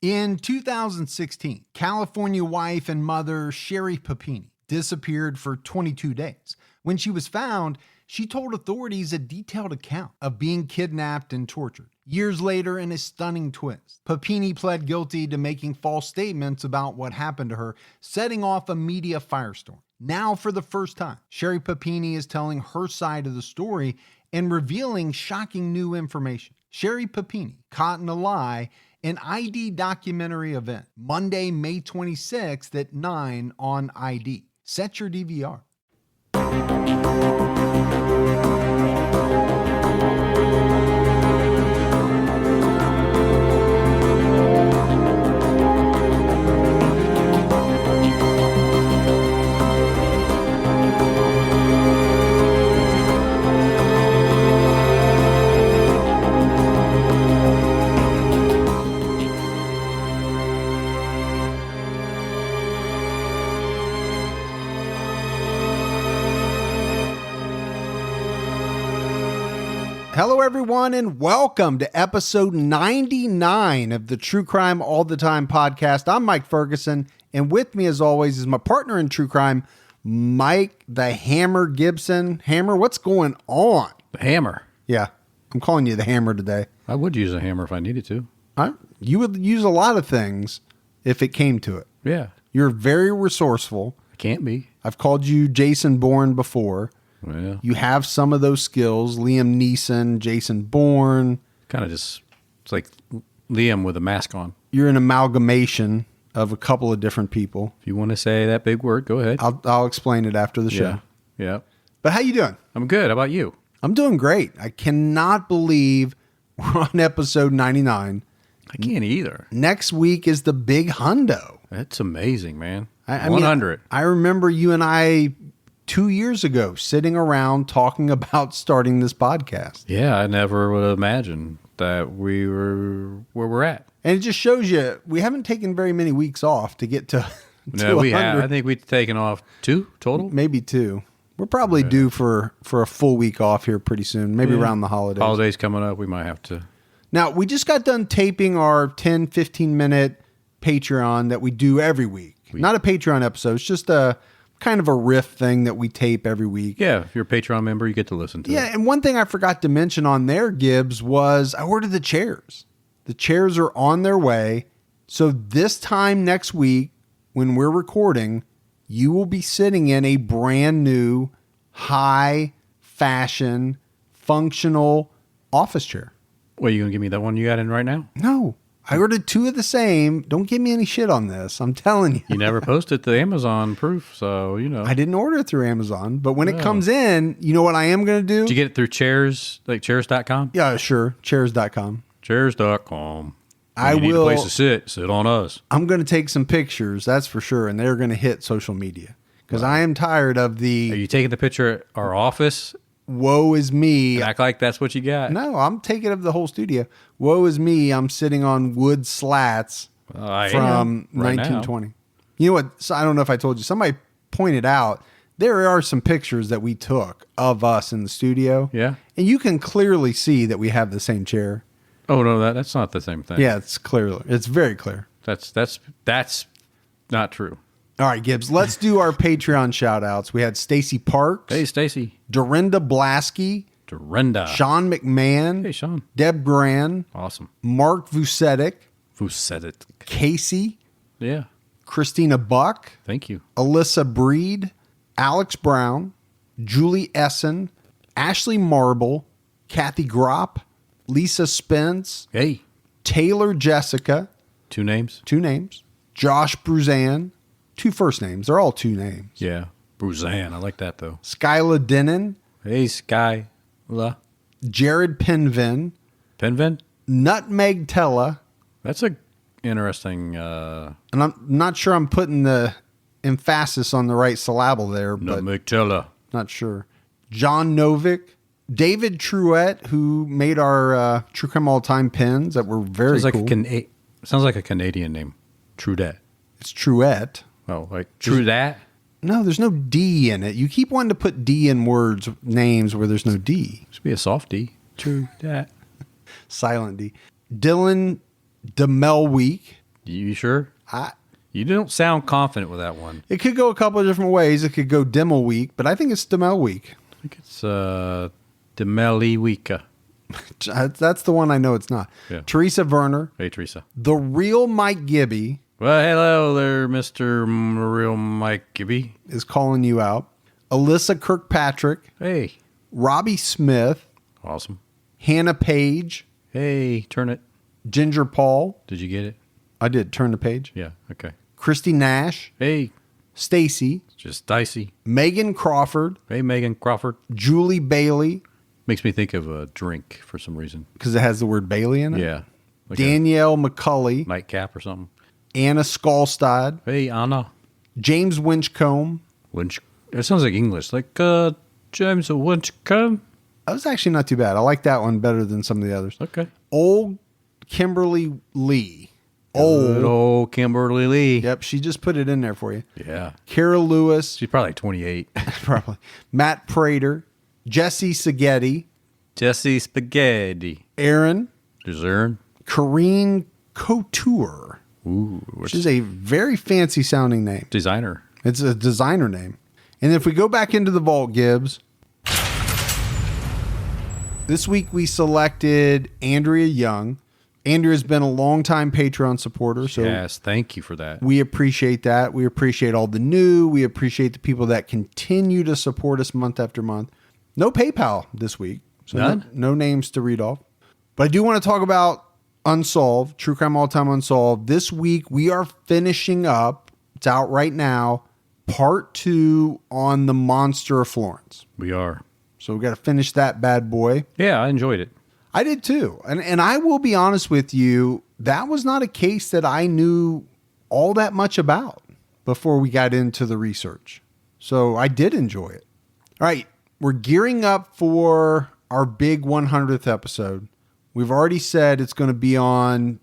In 2016, California wife and mother Sherry Papini disappeared for 22 days. When she was found, she told authorities a detailed account of being kidnapped and tortured. Years later, in a stunning twist, Papini pled guilty to making false statements about what happened to her, setting off a media firestorm. Now, for the first time, Sherry Papini is telling her side of the story and revealing shocking new information. Sherry Papini, Caught in a Lie, an ID documentary event, Monday, May 26th at 9 on ID. Set your DVR. Hello, everyone, and welcome to episode 99 of the True Crime All the Time podcast. I'm Mike Ferguson, and with me, as always, is my partner in true crime, Mike the Hammer Gibson. Hammer, what's going on? The Hammer? Yeah, I'm calling you the Hammer today. I would use a hammer if I needed to. You would use a lot of things if it came to it. Yeah. You're very resourceful. I can't be. I've called you Jason Bourne before. Well, You have some of those skills. Liam Neeson, Jason Bourne. kind of just, it's like Liam with a mask on. You're an amalgamation of a couple of different people. If you want to say that big word, go ahead. I'll explain it after the show. Yeah. But how you doing? I'm good. How about you? I'm doing great. I cannot believe we're on episode 99. I can't either. Next week is the big hundo. That's amazing, man. I 100. mean, I remember you and I 2 years ago sitting around talking about starting this podcast. Yeah, I never would have imagined that we were where we're at. And it just shows you we haven't taken very many weeks off to get to No, we 100. have. I think we've taken off 2 total. Maybe 2. We're probably due for a full week off here pretty soon, maybe around the holidays. Holidays coming up, we might have to. Now, we just got done taping our 10, 15-minute Patreon that we do every week. Not a Patreon episode. It's just a kind of a riff thing that we tape every week. Yeah, if you're a Patreon member, you get to listen to it. Yeah, and one thing I forgot to mention on there, Gibbs, was I ordered the chairs. The chairs are on their way. So this time next week, when we're recording, you will be sitting in a brand new, high fashion, functional office chair. What, are you going to give me that one you got in right now? No, I ordered 2 of the same. Don't give me any shit on this. I'm telling you. You never posted the Amazon proof, so, you know. I didn't order it through Amazon, but when it comes in, you know what I am going to do? Did you get it through chairs, like chairs.com? Yeah, sure. Chairs.com. Chairs.com. I you need will. a place to sit on us. I'm going to take some pictures, that's for sure, and they're going to hit social media because I am tired of Are the you taking the picture at our office? woe is me. And act like that's what you got? No, I'm taking up the whole studio. Woe is me. I'm sitting on wood slats I from am right 1920. You know what? So I don't know if I told you. Somebody pointed out there are some pictures that we took of us in the studio. Yeah. And you can clearly see that we have the same chair. Oh, no, that's not the same thing. Yeah, it's clear. It's very clear. That's not true. All right, Gibbs, let's do our Patreon shout outs. We had Stacy Parks. Hey, Stacy. Dorinda Blasky. Dorinda. Sean McMahon. Hey, Sean. Deb Gran. Awesome. Mark Vucetic. Who said it? Casey. Yeah. Christina Buck. Thank you. Alyssa Breed. Alex Brown. Julie Essen. Ashley Marble. Kathy Gropp. Lisa Spence. Hey. Taylor Jessica. 2 names? 2 names. Josh Bruzan. 2 first names. They're all 2 names. Yeah. Bruzan. I like that, though. Skyla Denon. Hey, Sky. Jared Penvin. Penvin? Nutmeg Tella. That's a interesting... And I'm not sure I'm putting the emphasis on the right syllable there, but Nutmeg-tella. not sure. John Novick. David Truett, who made our True Crime All Time pins that were very cool. Sounds like a Canadian name. Trudet. It's Truett. Oh, like Trudet? No, there's no D in it. You keep wanting to put D in words, names where there's no D. Should be a soft D. Trudet. Silent D. Dylan DeMelweek. You sure? You don't sound confident with that one. It could go a couple of different ways. It could go Demel week, but I think it's Demel week. I think it's Demeli Wika. That's the one I know it's not. Yeah. Teresa Werner. Hey, Teresa. The real Mike Gibby. Well, hello there, Mr. Real Mike Gibby. Is calling you out. Alyssa Kirkpatrick. Hey. Robbie Smith. Awesome. Hannah Page. Hey, turn it. Ginger Paul. Did you get it? I did. Turn the page. Yeah, okay. Christy Nash. Hey. Stacy. Just dicey. Megan Crawford. Hey, Megan Crawford. Julie Bailey. Makes me think of a drink for some reason. Because it has the word Bailey in it? Yeah. Like Danielle McCulley. Nightcap or something. Anna Skalstad. Hey, Anna. James Winchcombe. It sounds like English. Like James Winchcombe. That was actually not too bad. I like that one better than some of the others. Okay. Old Kimberly Lee. Good old Kimberly Lee. Yep, she just put it in there for you. Yeah. Kara Lewis. She's probably like 28. Probably. Matt Prater. Jesse Seghetti. Jesse Spaghetti. Aaron. There's Aaron. Corrine Couture. Ooh. Which is a very fancy sounding name. Designer. It's a designer name. And if we go back into the vault, Gibbs, this week we selected Andrea Young. Andrea's been a longtime Patreon supporter. So yes, thank you for that. we appreciate that. We appreciate all the new. We appreciate the people that continue to support us month after month. No PayPal this week. So None? no names to read off. But I do want to talk about Unsolved, True Crime All Time Unsolved. This week we are finishing up, it's out right now, part 2 on the Monster of Florence. We are. So we got to finish that bad boy. Yeah, I enjoyed it. I did too. And I will be honest with you, that was not a case that I knew all that much about before we got into the research. So I did enjoy it. All right, we're gearing up for our big 100th episode. We've already said it's going to be on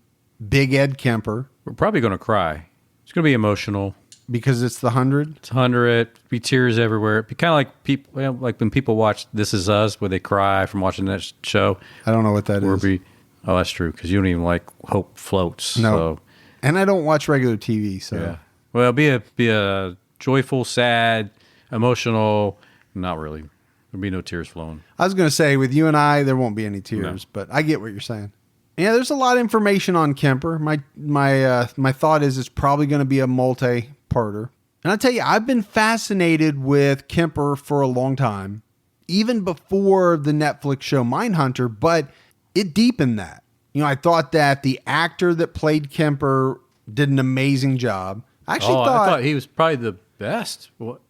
Big Ed Kemper. We're probably going to cry. It's going to be emotional. Because it's the 100? It's 100. Be tears everywhere. It'd be kind of like people, like when people watch This Is Us, where they cry from watching that show. I don't know what that is. Oh, that's true, because you don't even like Hope Floats. No. So. And I don't watch regular TV, so. Yeah. Well, be a joyful, sad, emotional. Not really. There'll be no tears flowing. I was going to say, with you and I, there won't be any tears, but I get what you're saying. Yeah, there's a lot of information on Kemper. My thought is it's probably going to be a multi-parter. And I tell you, I've been fascinated with Kemper for a long time, even before the Netflix show Mindhunter, but it deepened that. You know, I thought that the actor that played Kemper did an amazing job. I thought he was probably the best. Well,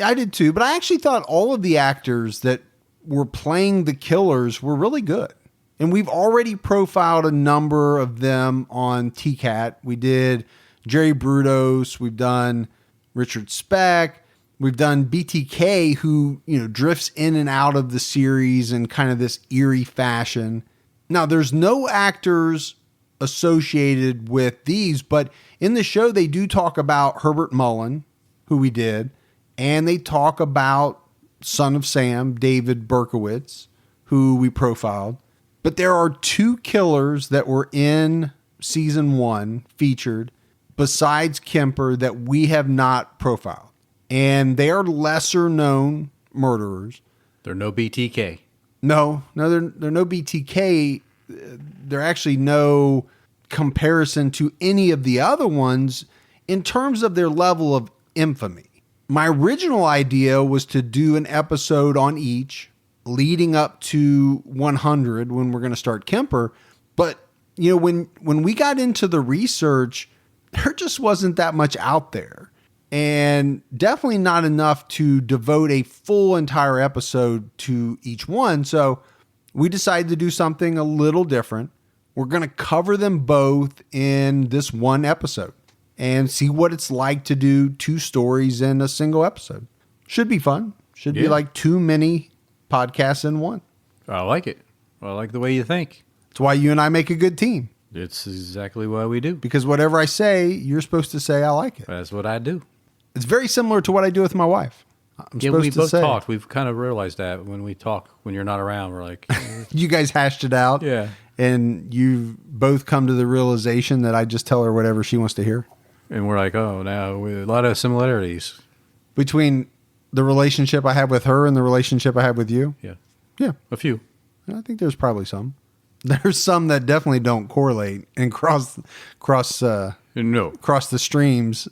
I did too, but I actually thought all of the actors that were playing the killers were really good. And we've already profiled a number of them on TCAT. We did Jerry Brudos. We've done Richard Speck. We've done BTK, who, drifts in and out of the series in kind of this eerie fashion. Now, there's no actors associated with these, but in the show, they do talk about Herbert Mullen, who we did, and they talk about Son of Sam, David Berkowitz, who we profiled. But there are 2 killers that were in season 1 featured besides Kemper that we have not profiled. And they are lesser known murderers. They're no BTK. No, they're no BTK. They're actually no comparison to any of the other ones in terms of their level of infamy. My original idea was to do an episode on each leading up to 100 when we're going to start Kemper. But, when we got into the research, there just wasn't that much out there. And definitely not enough to devote a full entire episode to each one. So we decided to do something a little different. We're going to cover them both in this one episode and see what it's like to do 2 stories in a single episode. Should be fun. Should be like 2 mini podcasts in one. I like it. I like the way you think. It's why you and I make a good team. It's exactly why we do. Because whatever I say, you're supposed to say I like it. That's what I do. It's very similar to what I do with my wife. We both talked. We've kind of realized that when we talk, when you're not around, we're like... You guys hashed it out. Yeah. and you both come to the realization that I just tell her whatever she wants to hear? And we're like, oh, now a lot of similarities. Between the relationship I have with her and the relationship I have with you? Yeah. Yeah. A few. I think there's probably some. There's some that definitely don't correlate and cross the streams,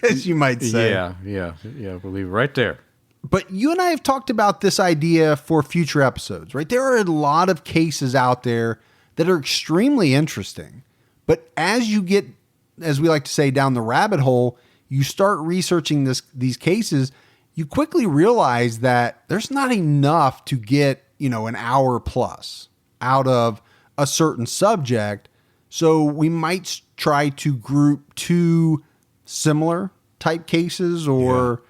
as you might say. Yeah. We'll leave it right there. But you and I have talked about this idea for future episodes, right? There are a lot of cases out there that are extremely interesting. But as you get, as we like to say, down the rabbit hole, you start researching these cases, you quickly realize that there's not enough to get, an hour plus out of a certain subject. So we might try to group two similar type cases or,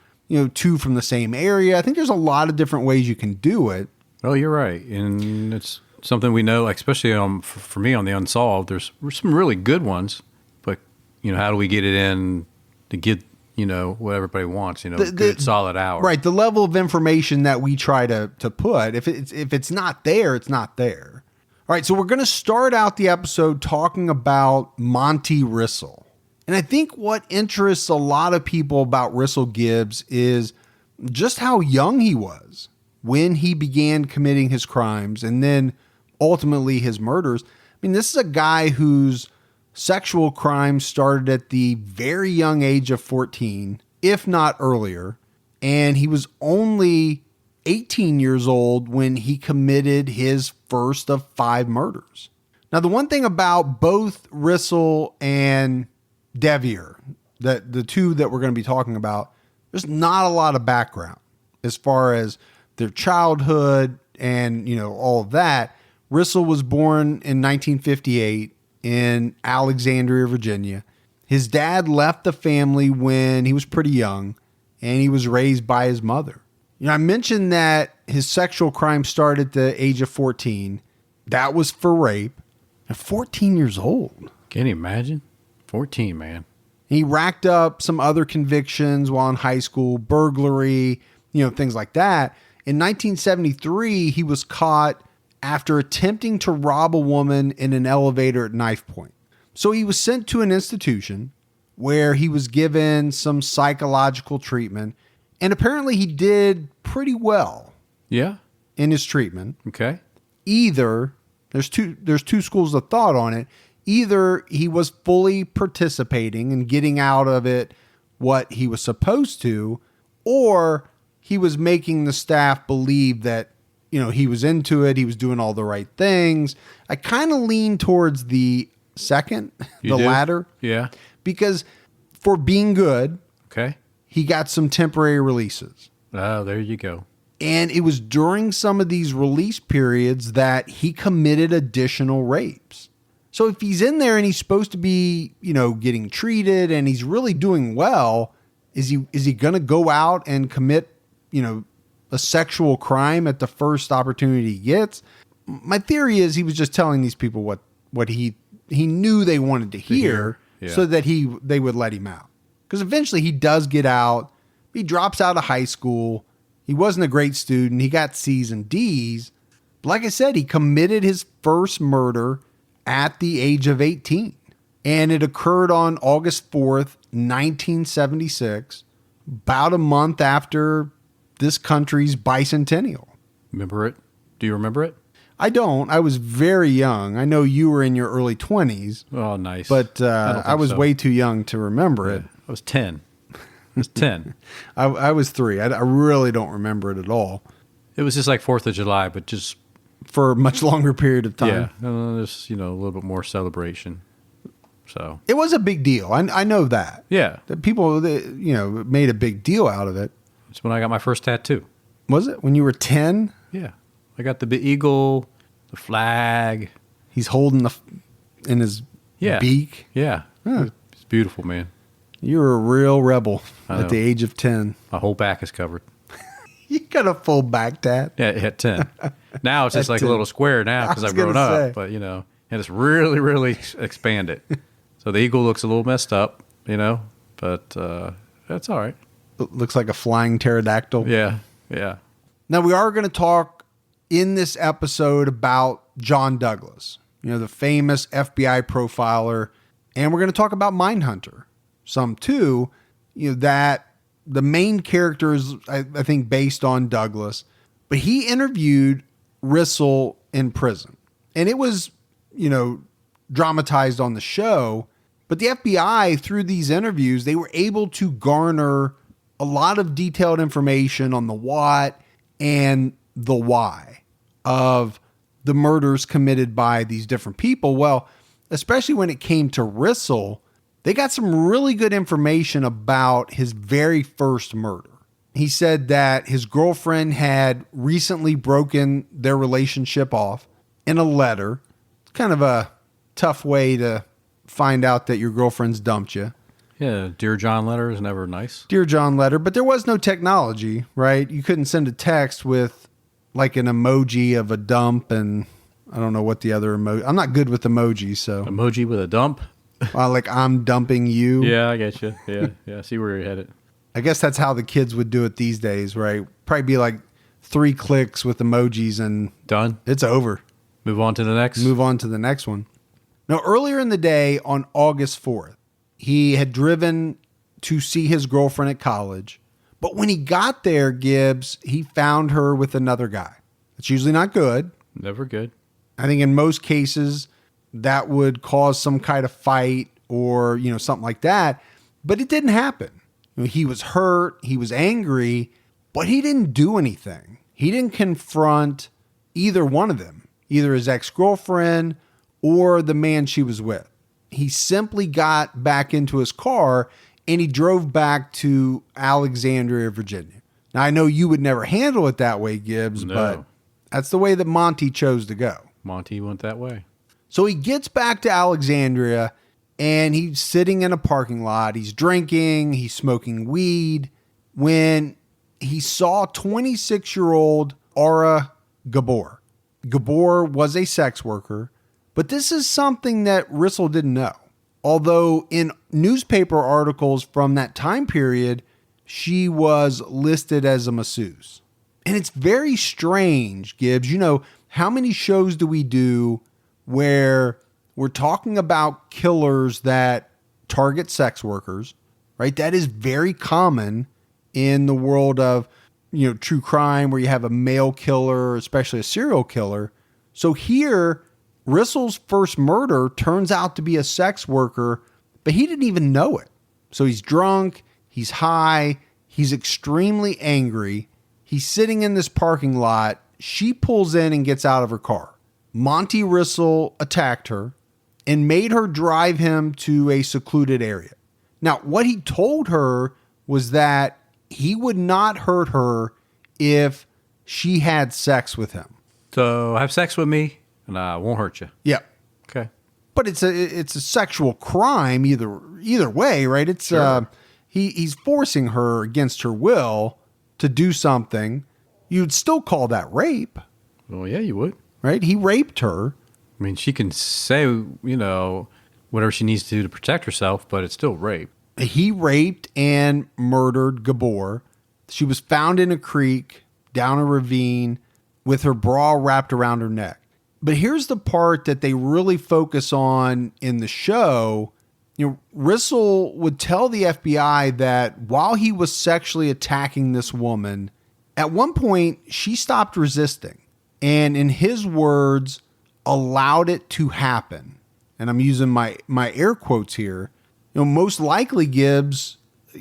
two from the same area. I think there's a lot of different ways you can do it. Well, you're right. And it's something we know, especially for me on the Unsolved, there's some really good ones, but, how do we get it in to get, what everybody wants, good solid hour. Right. The level of information that we try to put, if it's not there, it's not there. All right. So we're going to start out the episode talking about Monte Rissell. And I think what interests a lot of people about Rissell Gibbs is just how young he was when he began committing his crimes and then ultimately his murders. I mean, this is a guy whose sexual crimes started at the very young age of 14, if not earlier. And he was only 18 years old when he committed his first of 5 murders. Now, the one thing about both Rissell and Devier, that the two that we're going to be talking about, there's not a lot of background as far as their childhood and, all of that. Rissell was born in 1958 in Alexandria, Virginia. His dad left the family when he was pretty young, and he was raised by his mother. I mentioned that his sexual crime started at the age of 14. That was for rape. At 14 years old. Can you imagine? 14, man. He racked up some other convictions while in high school, burglary, things like that. In 1973, he was caught after attempting to rob a woman in an elevator at knife point. So he was sent to an institution where he was given some psychological treatment, and apparently he did pretty well. Yeah. In his treatment. Okay. Either there's two schools of thought on it. Either he was fully participating and getting out of it what he was supposed to, or he was making the staff believe that he was into it. He was doing all the right things. I kind of lean towards the second, latter. Yeah. Because for being good, okay, he got some temporary releases. Oh, there you go. And it was during some of these release periods that he committed additional rapes. So if he's in there and he's supposed to be, getting treated and he's really doing well, is he going to go out and commit, a sexual crime at the first opportunity he gets? My theory is he was just telling these people what he knew they wanted to hear. Yeah. So that they would let him out. Because eventually he does get out. He drops out of high school. He wasn't a great student. He got C's and D's. But like I said, he committed his first murder at the age of 18. And it occurred on August 4th, 1976, about a month after this country's bicentennial. Remember it? Do you remember it? I don't. I was very young. I know you were in your early 20s. Oh, nice. But I was way too young to remember it. I was 10. I was 10. I was 3. I really don't remember it at all. It was just like 4th of July, but just... for a much longer period of time. Yeah. There's, a little bit more celebration. So it was a big deal. I know that. Yeah. That people, made a big deal out of it. It's when I got my first tattoo. Was it? When you were 10? Yeah. I got the eagle, the flag. He's holding in his beak. Yeah. Huh. It's beautiful, man. You were a real rebel at the age of 10. My whole back is covered. You got a full back tat. Yeah, at 10. Now it's just like 10. A little square now because I've grown up. But, and it's really, really expanded. So the eagle looks a little messed up, but that's all right. It looks like a flying pterodactyl. Yeah. Now, we are going to talk in this episode about John Douglas. the famous FBI profiler. And we're going to talk about Mindhunter some too, that the main character is, I think, based on Douglas, but he interviewed Rissell in prison, and it was, dramatized on the show. But the FBI, through these interviews, they were able to garner a lot of detailed information on the what and the why of the murders committed by these different people. Well, especially when it came to Rissell, they got some really good information about his very first murder. He said that his girlfriend had recently broken their relationship off in a letter. It's kind of a tough way to find out that your girlfriend's dumped you. Yeah, Dear John letter is never nice. Dear John letter, but there was no technology, right? You couldn't send a text with like an emoji of a dump, and I don't know what the other emoji. I'm not good with emojis, so. Emoji with a dump? Like I'm dumping you. Yeah, I get you. Yeah, I see where you're headed. I guess that's how the kids would do it these days, right? Probably be like 3 clicks with emojis and done. It's over. Move on to the next one. Now, earlier in the day on August 4th, he had driven to see his girlfriend at college. But when he got there, Gibbs, he found her with another guy. It's usually not good. Never good. I think in most cases that would cause some kind of fight or, something like that. But it didn't happen. He was hurt. He was angry, but he didn't do anything. He didn't confront either one of them, either his ex-girlfriend or the man she was with. He simply got back into his car and he drove back to Alexandria, Virginia. Now, I know you would never handle it that way, Gibbs, but that's the way that Monty chose to go. Monty went that way. So he gets back to Alexandria and he's sitting in a parking lot. He's drinking, he's smoking weed when he saw 26-year-old Aura Gabor. Gabor was a sex worker, but this is something that Rissell didn't know. Although in newspaper articles from that time period, she was listed as a masseuse. And it's very strange, Gibbs. How many shows do we do where we're talking about killers that target sex workers, right? That is very common in the world of, true crime, where you have a male killer, especially a serial killer. So here, Rissell's first murder turns out to be a sex worker, but he didn't even know it. So he's drunk, he's high, he's extremely angry. He's sitting in this parking lot. She pulls in and gets out of her car. Monte Rissell attacked her and made her drive him to a secluded area. Now, what he told her was that he would not hurt her if she had sex with him. So have sex with me and I won't hurt you. Yeah. Okay. But it's a sexual crime either way, right? It's sure. He's forcing her against her will to do something. You'd still call that rape. Well, yeah, you would. Right? He raped her. I mean, she can say, whatever she needs to do to protect herself, but it's still rape. He raped and murdered Gabor. She was found in a creek, down a ravine, with her bra wrapped around her neck. But here's the part that they really focus on in the show. Rissell would tell the FBI that while he was sexually attacking this woman, at one point she stopped resisting. And in his words, allowed it to happen. And I'm using my air quotes here. Most likely, Gibbs,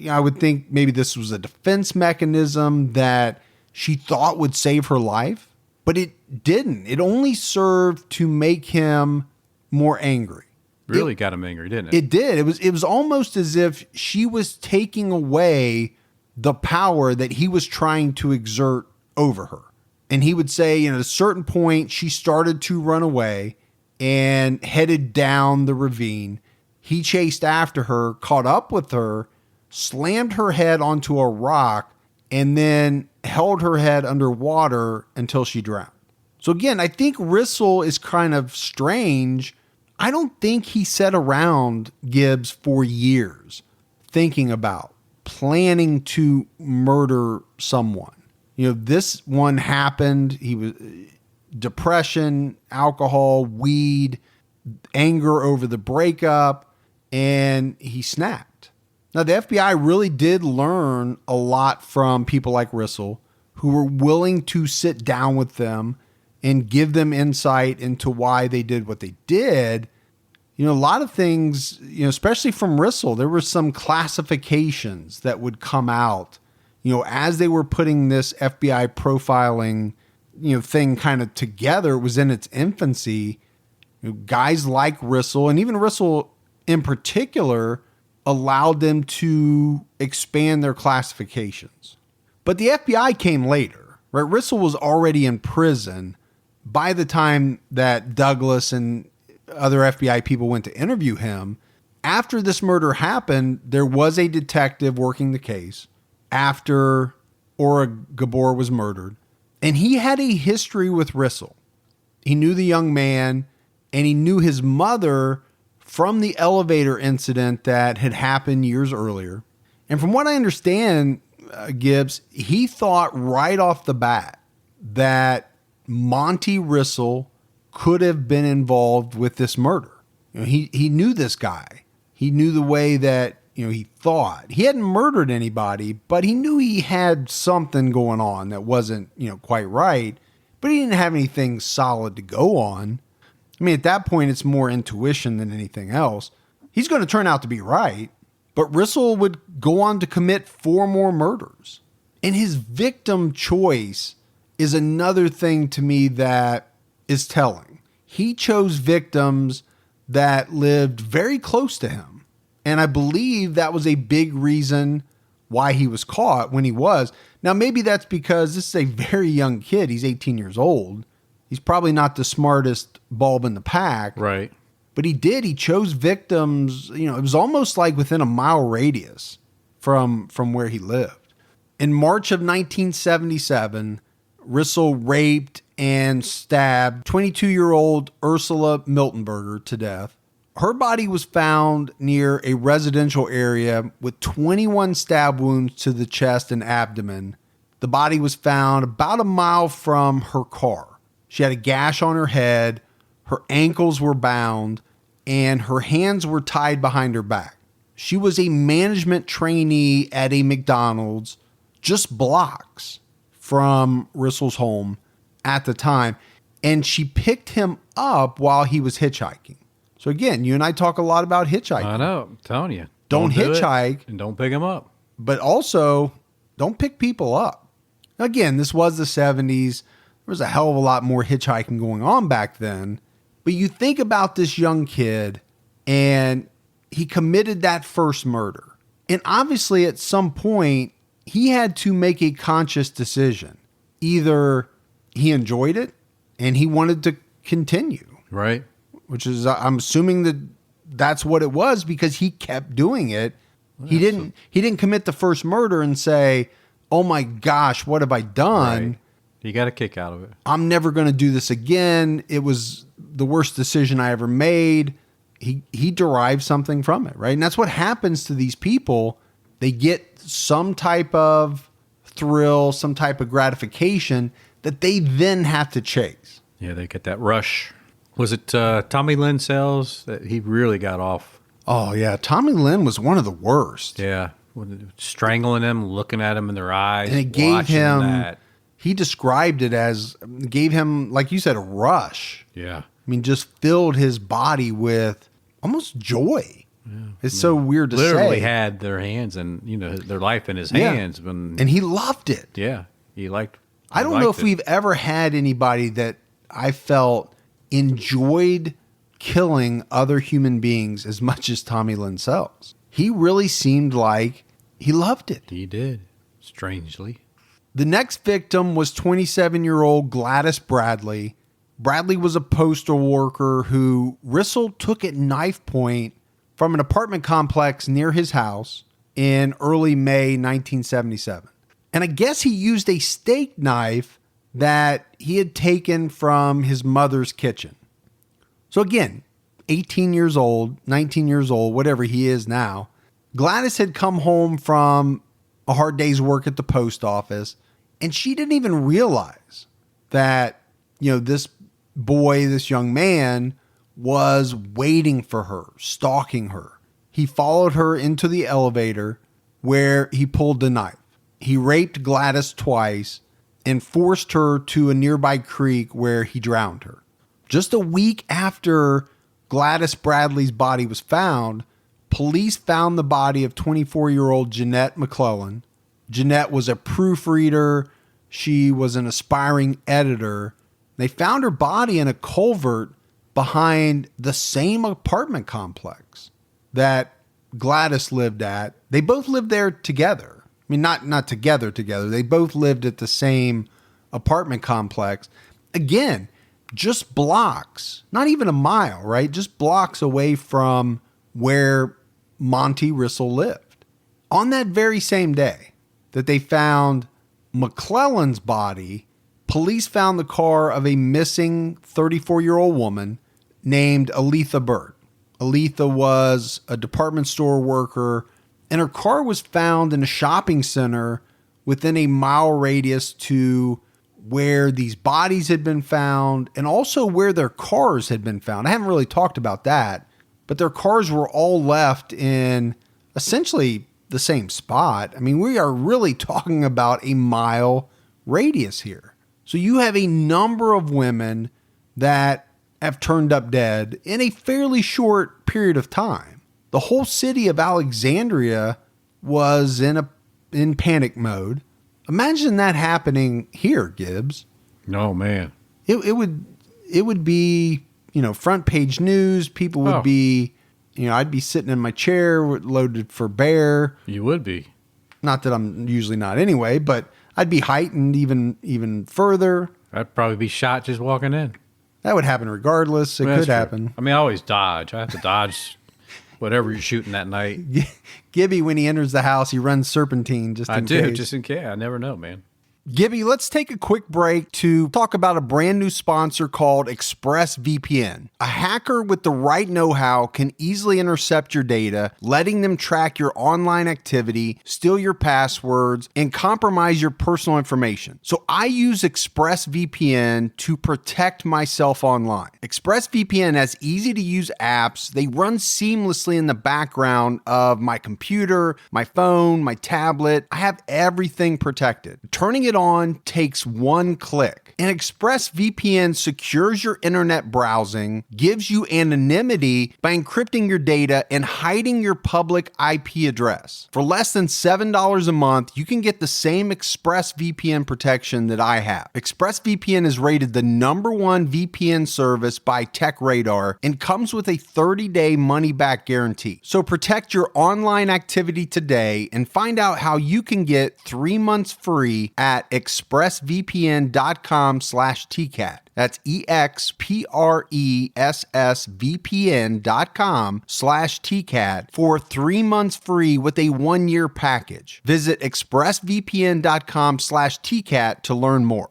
I would think maybe this was a defense mechanism that she thought would save her life, but it didn't. It only served to make him more angry. Really got him angry, didn't it? It did. It was almost as if she was taking away the power that he was trying to exert over her. And he would say, at a certain point, she started to run away and headed down the ravine. He chased after her, caught up with her, slammed her head onto a rock, and then held her head underwater until she drowned. So again, I think Rissell is kind of strange. I don't think he sat around, Gibbs, for years thinking about planning to murder someone. This one happened. depression, alcohol, weed, anger over the breakup, and he snapped. Now, the FBI really did learn a lot from people like Rissell, who were willing to sit down with them and give them insight into why they did what they did. A lot of things, especially from Rissell, there were some classifications that would come out, as they were putting this FBI profiling, thing kind of together. It was in its infancy. Guys like Rissell, and even Rissell in particular, allowed them to expand their classifications. But the FBI came later, right? Rissell was already in prison by the time that Douglas and other FBI people went to interview him. After this murder happened, there was a detective working the case after Ora Gabor was murdered, and he had a history with Rissell. He knew the young man, and he knew his mother from the elevator incident that had happened years earlier. And from what I understand, Gibbs, he thought right off the bat that Monte Rissell could have been involved with this murder. He knew this guy. He knew the way that, he thought. He hadn't murdered anybody, but he knew he had something going on that wasn't, quite right. But he didn't have anything solid to go on. I mean, at that point, it's more intuition than anything else. He's going to turn out to be right, but Rissell would go on to commit 4 more murders. And his victim choice is another thing to me that is telling. He chose victims that lived very close to him. And I believe that was a big reason why he was caught when he was. Now, maybe that's because this is a very young kid. He's 18 years old. He's probably not the smartest bulb in the pack. Right. But he chose victims, it was almost like within a mile radius from where he lived. In March of 1977, Rissell raped and stabbed 22-year-old Ursula Miltenberger to death. Her body was found near a residential area with 21 stab wounds to the chest and abdomen. The body was found about a mile from her car. She had a gash on her head, her ankles were bound, and her hands were tied behind her back. She was a management trainee at a McDonald's just blocks from Rissell's home at the time, and she picked him up while he was hitchhiking. So again, you and I talk a lot about hitchhiking. I know, I'm telling you. Don't do hitchhike. And don't pick them up. But also, don't pick people up. Again, this was the 70s. There was a hell of a lot more hitchhiking going on back then. But you think about this young kid, and he committed that first murder. And obviously, at some point, he had to make a conscious decision. Either he enjoyed it, and he wanted to continue. Right. Which is, I'm assuming that that's what it was, because he kept doing it. He didn't commit the first murder and say, "Oh my gosh, what have I done?" Right. You got a kick out of it. I'm never going to do this again. It was the worst decision I ever made. He derived something from it, right? And that's what happens to these people. They get some type of thrill, some type of gratification that they then have to chase. Yeah, they get that rush. Was it Tommy Lynn Sells that he really got off? Oh, yeah. Tommy Lynn was one of the worst. Yeah. Strangling them, looking at them in their eyes. And it gave him, that. He described it as, gave him, like you said, a rush. Yeah. I mean, just filled his body with almost joy. Yeah. It's so weird to say. Literally had their hands and, their life in his hands. And he loved it. Yeah. I don't know if we've ever had anybody that I felt enjoyed killing other human beings as much as Tommy Lynn Sells. He really seemed like he loved it. He did, strangely. The next victim was 27-year-old Gladys Bradley. Bradley was a postal worker who Rissell took at knife point from an apartment complex near his house in early May 1977. And I guess he used a steak knife that he had taken from his mother's kitchen. So again, 18 years old, 19 years old, whatever he is now, Gladys had come home from a hard day's work at the post office, and she didn't even realize that this boy, this young man was waiting for her, stalking her. He followed her into the elevator where he pulled the knife. He raped Gladys twice and forced her to a nearby creek where he drowned her. Just a week after Gladys Bradley's body was found, police found the body of 24-year-old Jeanette McClellan. Jeanette was a proofreader. She was an aspiring editor. They found her body in a culvert behind the same apartment complex that Gladys lived at. They both lived there together. I mean, not together. They both lived at the same apartment complex. Again, just blocks, not even a mile, right? Just blocks away from where Monte Rissell lived. On that very same day that they found McClellan's body, police found the car of a missing 34-year-old woman named Aletha Bird. Aletha was a department store worker, and her car was found in a shopping center within a mile radius to where these bodies had been found and also where their cars had been found. I haven't really talked about that, but their cars were all left in essentially the same spot. I mean, we are really talking about a mile radius here. So you have a number of women that have turned up dead in a fairly short period of time. The whole city of Alexandria was in panic mode. Imagine that happening here, Gibbs. Oh, man. It would be, front page news. People would be, I'd be sitting in my chair loaded for bear. You would be. Not that I'm usually not anyway, but I'd be heightened even further. I'd probably be shot just walking in. That would happen regardless. It could happen. I mean, I always dodge. I have to dodge whatever you're shooting that night. Gibby, when he enters the house, he runs serpentine just in case. Just in case. I never know, man. Gibby, let's take a quick break to talk about a brand new sponsor called ExpressVPN. A hacker with the right know-how can easily intercept your data, letting them track your online activity, steal your passwords, and compromise your personal information. So I use ExpressVPN to protect myself online. ExpressVPN has easy-to-use apps. They run seamlessly in the background of my computer, my phone, my tablet. I have everything protected. Turning it on takes one click. And ExpressVPN secures your internet browsing, gives you anonymity by encrypting your data and hiding your public IP address. For less than $7 a month, you can get the same ExpressVPN protection that I have. ExpressVPN is rated the #1 VPN service by TechRadar and comes with a 30-day money-back guarantee. So protect your online activity today and find out how you can get 3 months free at expressvpn.com/TCAT. That's expressvpn.com/TCAT for 3 months free with a 1-year package. Visit expressvpn.com/TCAT to learn more.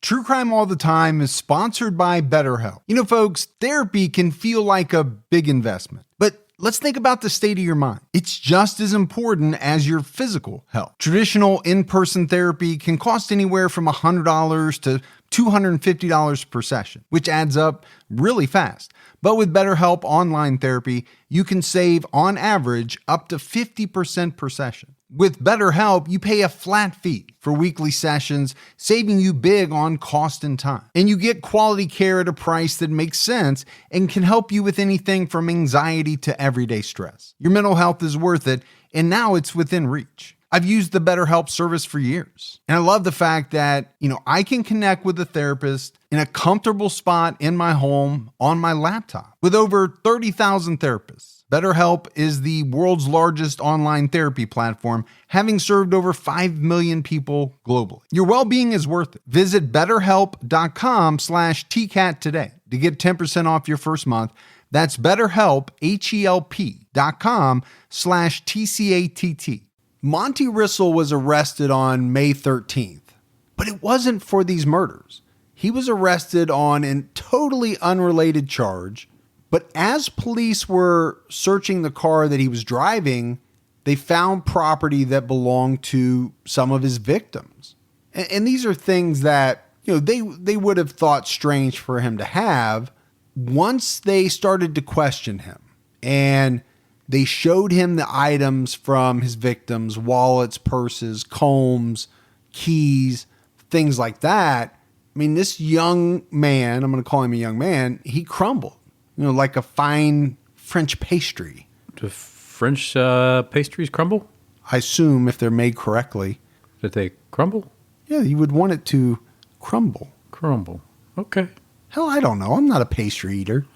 True Crime All the Time is sponsored by BetterHelp. Folks, therapy can feel like a big investment, but let's think about the state of your mind. It's just as important as your physical health. Traditional in-person therapy can cost anywhere from $100 to $250 per session, which adds up really fast. But with BetterHelp Online Therapy, you can save, on average, up to 50% per session. With BetterHelp, you pay a flat fee for weekly sessions, saving you big on cost and time. And you get quality care at a price that makes sense and can help you with anything from anxiety to everyday stress. Your mental health is worth it, and now it's within reach. I've used the BetterHelp service for years. And I love the fact that, I can connect with a therapist in a comfortable spot in my home on my laptop. With over 30,000 therapists, BetterHelp is the world's largest online therapy platform, having served over 5 million people globally. Your well-being is worth it. Visit betterhelp.com/TCAT today to get 10% off your first month. That's BetterHelp, HELP.com/TCATT. Monte Rissell was arrested on May 13th, but it wasn't for these murders. He was arrested on a totally unrelated charge, but as police were searching the car that he was driving, they found property that belonged to some of his victims. And these are things that they would have thought strange for him to have. Once they started to question him and they showed him the items from his victims, wallets, purses, combs, keys, things like that. I mean, this young man, I'm going to call him a young man, he crumbled, like a fine French pastry. Do French pastries crumble? I assume if they're made correctly. That they crumble? Yeah, you would want it to crumble. Crumble. Okay. Hell, I don't know. I'm not a pastry eater.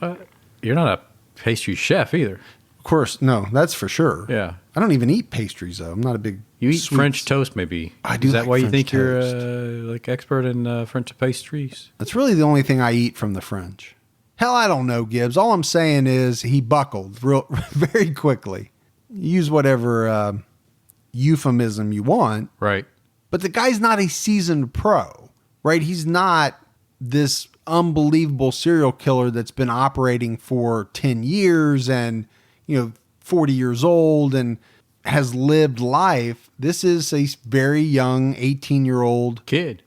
You're not a pastry chef either. Of course, no, that's for sure. Yeah. I don't even eat pastries, though. I'm not a big You eat sweets. French toast, maybe. I do Is that like why you French think toast. you're like expert in French pastries? That's really the only thing I eat from the French. Hell, I don't know, Gibbs. All I'm saying is he buckled very quickly. Use whatever euphemism you want. Right. But the guy's not a seasoned pro, right? He's not this unbelievable serial killer that's been operating for 10 years and, 40 years old and has lived life. This is a very young 18-year-old Kid,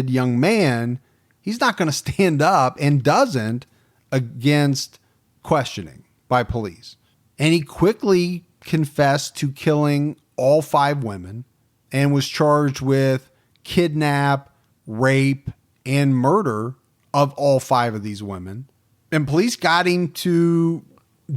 young man. He's not going to stand up and doesn't against questioning by police. And he quickly confessed to killing all 5 women and was charged with kidnap, rape, and murder of all 5 of these women. And police got him to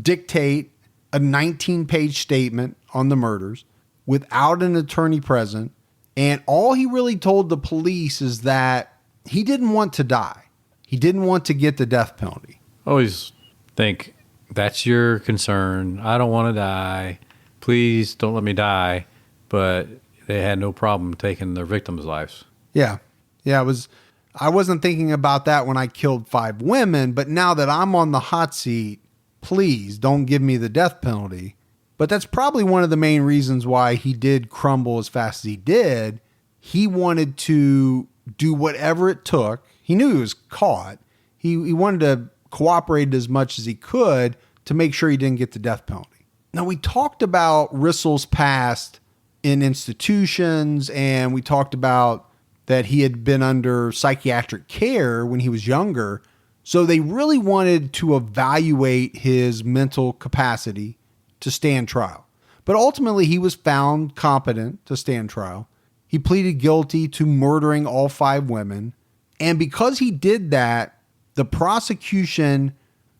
dictate a 19-page statement on the murders without an attorney present. And all he really told the police is that he didn't want to die. He didn't want to get the death penalty. always think that's your concern. I don't want to die. Please don't let me die. But they had no problem taking their victims' lives. Yeah. Yeah, I wasn't thinking about that when I killed 5 women, but now that I'm on the hot seat, please don't give me the death penalty. But that's probably one of the main reasons why he did crumble as fast as he did. He wanted to do whatever it took. He knew he was caught. He wanted to cooperate as much as he could to make sure he didn't get the death penalty. Now, we talked about Rissell's past in institutions, and we talked about that he had been under psychiatric care when he was younger. So they really wanted to evaluate his mental capacity to stand trial. But ultimately, he was found competent to stand trial. He pleaded guilty to murdering all 5 women. And because he did that, the prosecution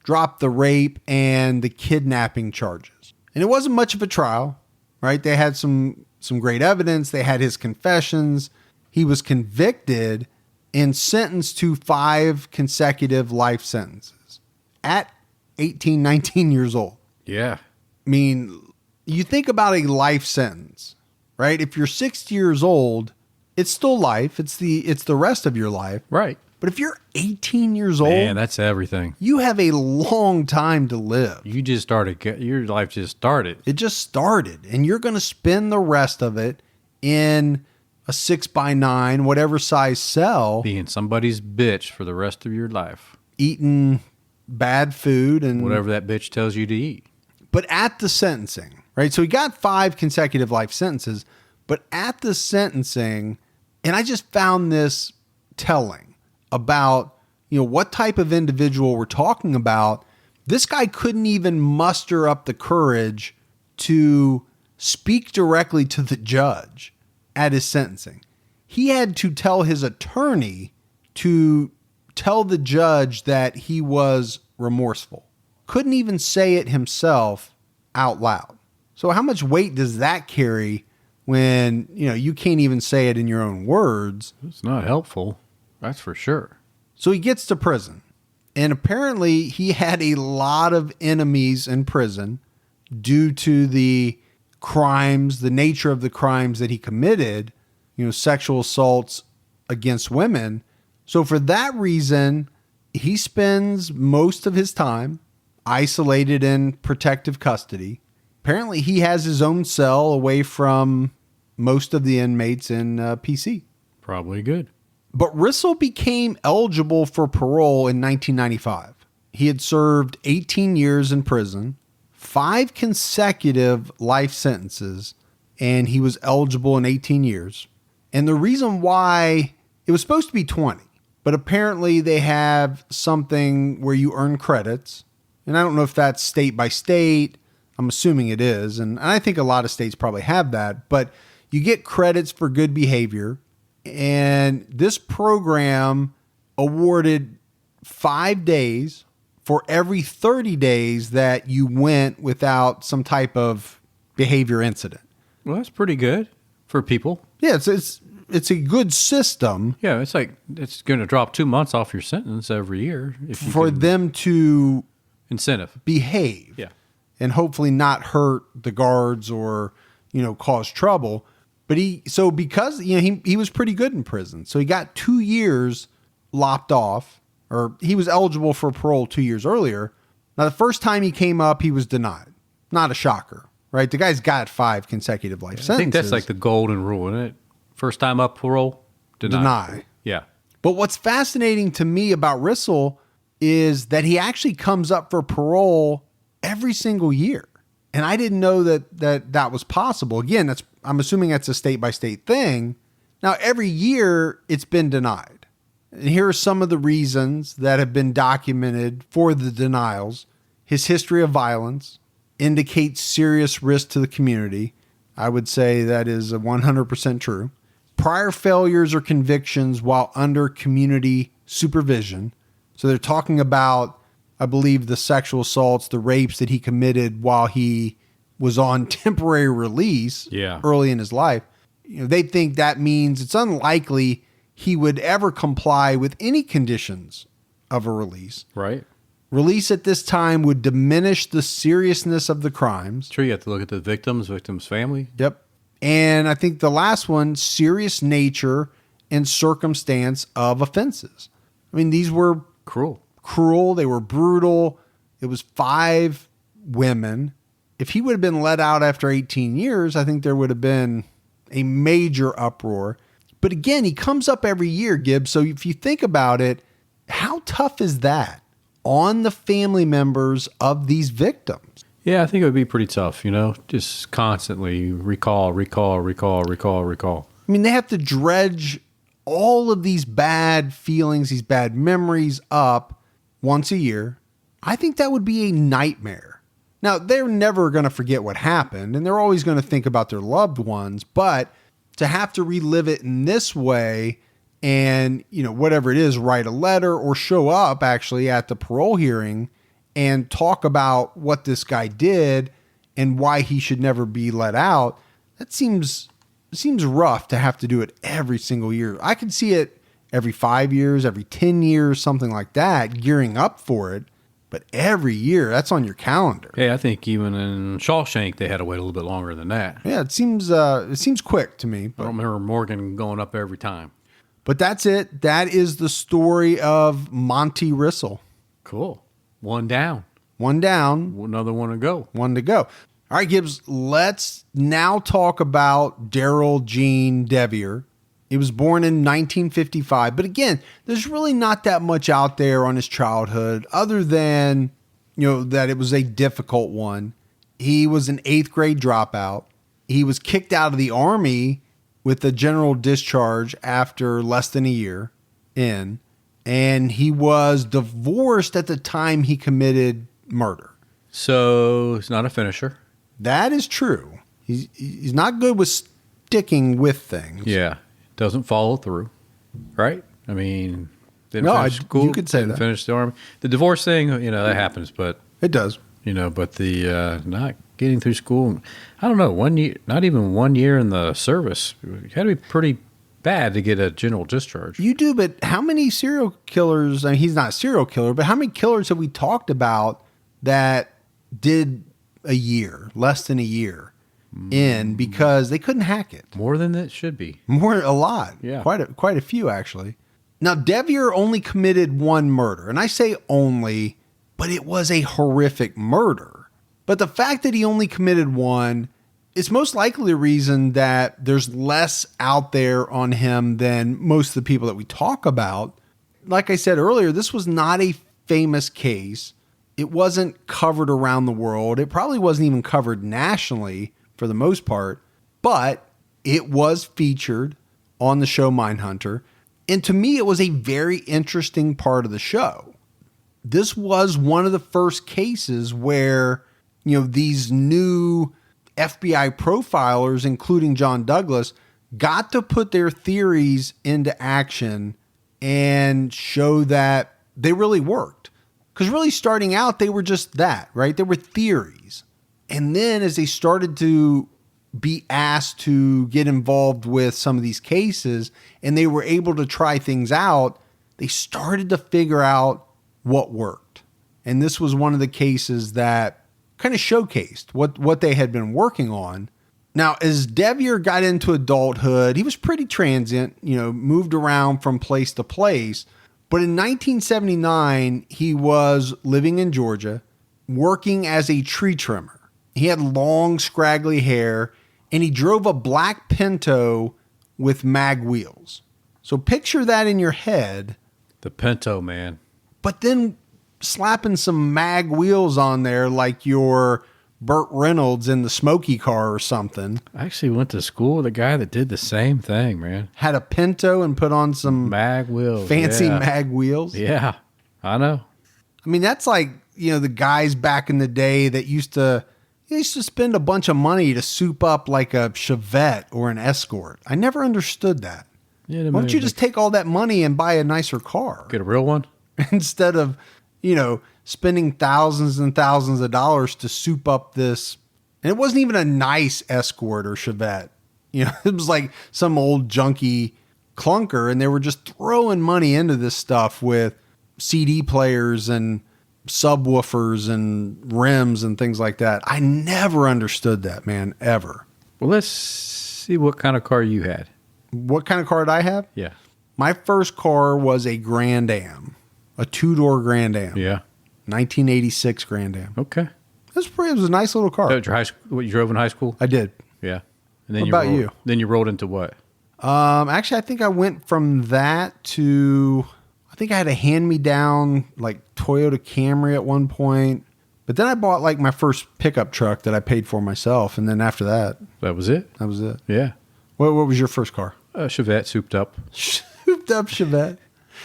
dropped the rape and the kidnapping charges. And it wasn't much of a trial, right? They had some great evidence. They had his confessions. He was convicted and sentenced to 5 consecutive life sentences at 18, 19 years old. Yeah. I mean, you think about a life sentence, right? If you're 60 years old, it's still life. It's the rest of your life. Right. But if you're 18 years old, Man, that's everything. you have a long time to live. You just started. Your life just started. It just started, and you're going to spend the rest of it in a 6x9, whatever size cell, Being somebody's bitch for the rest of your life. eating bad food and Whatever that bitch tells you to eat. But at the sentencing, right? So he got 5 consecutive life sentences, but at the sentencing, and I just found this telling about, what type of individual we're talking about. This guy couldn't even muster up the courage to speak directly to the judge at his sentencing. He had to tell his attorney to tell the judge that he was remorseful. Couldn't even say it himself out loud. So how much weight does that carry when, you can't even say it in your own words? It's not helpful. That's for sure. So he gets to prison. And apparently he had a lot of enemies in prison due to the crimes, the nature of the crimes that he committed, sexual assaults against women. So for that reason, he spends most of his time isolated in protective custody. Apparently he has his own cell away from most of the inmates in PC. Probably good. But Rissell became eligible for parole in 1995. He had served 18 years in prison, 5 consecutive life sentences, and he was eligible in 18 years. And the reason why, it was supposed to be 20. but apparently they have something where you earn credits. And I don't know if that's state by state. I'm assuming it is. And I think a lot of states probably have that, but you get credits for good behavior. And this program awarded 5 days for every 30 days that you went without some type of behavior incident. Well, that's pretty good for people. Yeah, it's a good system. Yeah, it's like it's going to drop 2 months off your sentence every year if you for can- them to incentive. behave. Yeah. And hopefully not hurt the guards or, cause trouble. But because he was pretty good in prison. So he got 2 years lopped off, or he was eligible for parole 2 years earlier. Now, the first time he came up, he was denied. Not a shocker, right? The guy's got 5 consecutive life sentences. I think that's like the golden rule, isn't it? First time up parole, deny. Yeah. But what's fascinating to me about Rissell is that he actually comes up for parole every single year. And I didn't know that was possible. Again, I'm assuming that's a state by state thing. Now, every year it's been denied. And here are some of the reasons that have been documented for the denials. His history of violence indicates serious risk to the community. I would say that is 100% true. Prior failures or convictions while under community supervision. So they're talking about, I believe, the sexual assaults, the rapes that he committed while he was on temporary release early in his life. They think that means it's unlikely he would ever comply with any conditions of a release. Right. Release at this time would diminish the seriousness of the crimes. Sure, you have to look at the victim's family. Yep. And I think the last one, serious nature and circumstance of offenses. I mean, these were cruel. They were brutal. It was 5 women. If he would have been let out after 18 years, I think there would have been a major uproar. But again, he comes up every year, Gibbs. So if you think about it, how tough is that on the family members of these victims? Yeah, I think it would be pretty tough, just constantly recall. I mean, they have to dredge all of these bad feelings, these bad memories up once a year. I think that would be a nightmare. Now, they're never going to forget what happened, and they're always going to think about their loved ones, but to have to relive it in this way and, whatever it is, write a letter or show up actually at the parole hearing and talk about what this guy did and why he should never be let out, that seems rough to have to do it every single year. I could see it every 5 years, every 10 years, something like that, gearing up for it. But every year, that's on your calendar. Yeah, I think even in Shawshank, they had to wait a little bit longer than that. Yeah, it seems quick to me. I don't remember Morgan going up every time. But that's it. That is the story of Monte Rissell. Cool. One down. Another one to go. One to go. All right, Gibbs, let's now talk about Darrell Gene Devier. He was born in 1955. But again, there's really not that much out there on his childhood other than, that it was a difficult one. He was an 8th grade dropout. He was kicked out of the Army with a general discharge after less than a year in. And he was divorced at the time he committed murder. So he's not a finisher. That is true. He's not good with sticking with things. Yeah. Doesn't follow through. Right? I mean, didn't finish school. You could say that. Finish the Army. The divorce thing, that happens, but it does. But the not getting through school, I don't know, 1 year, not even 1 year in the service. It had to be pretty bad to get a general discharge. You do, but how many serial killers, I mean, he's not a serial killer, but how many killers have we talked about that did a year, less than a year in because they couldn't hack it? More than it should be. A lot. Yeah. Quite a few, actually. Now, Devier only committed 1 murder, and I say only, but it was a horrific murder. But the fact that he only committed 1, it's most likely the reason that there's less out there on him than most of the people that we talk about. Like I said earlier, this was not a famous case. It wasn't covered around the world. It probably wasn't even covered nationally for the most part, but it was featured on the show Mindhunter. And to me, it was a very interesting part of the show. This was one of the first cases where, these new FBI profilers, including John Douglas, got to put their theories into action and show that they really worked. Because really starting out, they were just that, right? They were theories. And then as they started to be asked to get involved with some of these cases and they were able to try things out, they started to figure out what worked. And this was one of the cases that kind of showcased what they had been working on. Now, as Devier got into adulthood, he was pretty transient, moved around from place to place. But in 1979, he was living in Georgia, working as a tree trimmer. He had long, scraggly hair, and he drove a black Pinto with mag wheels. So picture that in your head. The Pinto, man. But then slapping some mag wheels on there like your Burt Reynolds in the Smokey car or something. I actually went to school with a guy that did the same thing, man. Had a Pinto and put on some mag wheels, fancy mag wheels. Yeah, I know. I mean, that's like, the guys back in the day that used to spend a bunch of money to soup up like a Chevette or an Escort. I never understood that. Yeah, why don't you just take all that money and buy a nicer car? Get a real one? Instead of, spending thousands and thousands of dollars to soup up this. And it wasn't even a nice Escort or Chevette. It was like some old junky clunker, and they were just throwing money into this stuff with CD players and subwoofers and rims and things like that. I never understood that, man, ever. Well, let's see what kind of car you had. What kind of car did I have? Yeah. My first car was a Grand Am, a two-door Grand Am. Yeah. 1986 Grand Am. Okay. It was a nice little car. What you drove in high school? I did. Yeah. And then what about you? Then you rolled into what? Actually, I think I went from that to, I think I had a hand-me-down like Toyota Camry at one point. But then I bought like my first pickup truck that I paid for myself. And then after that. That was it? That was it. Yeah. What was your first car? A Chevette, souped up. Souped up Chevette.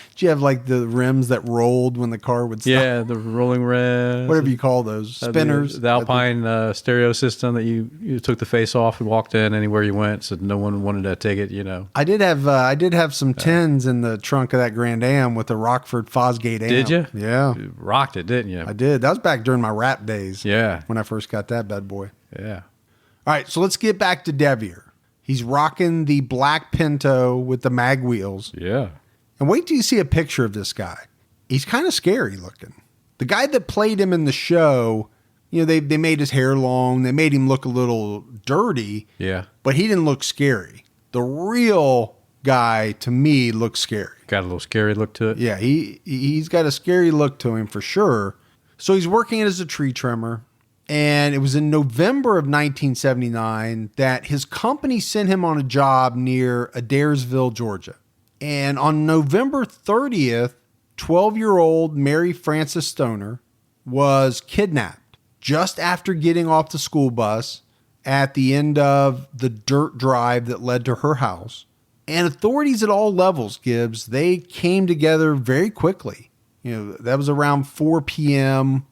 Did you have like the rims that rolled when the car would stop? Yeah, the rolling rims. Whatever you call those. Spinners. The Alpine stereo system that you took the face off and walked in anywhere you went, so no one wanted to take it, I did have some tins in the trunk of that Grand Am with the Rockford Fosgate amp. Did you? Yeah. You rocked it, didn't you? I did. That was back during my rap days. Yeah. When I first got that bad boy. Yeah. All right, so let's get back to Devier. He's rocking the black Pinto with the mag wheels. Yeah. And wait till you see a picture of this guy. He's kind of scary looking. The guy that played him in the show, they made his hair long. They made him look a little dirty. Yeah. But he didn't look scary. The real guy, to me, looks scary. Got a little scary look to it. Yeah, he's got a scary look to him for sure. So he's working as a tree trimmer. And it was in November of 1979 that his company sent him on a job near Adairsville, Georgia. And on November 30th, 12-year-old Mary Frances Stoner was kidnapped just after getting off the school bus at the end of the dirt drive that led to her house. And authorities at all levels, Gibbs, they came together very quickly. That was around 4 p.m.,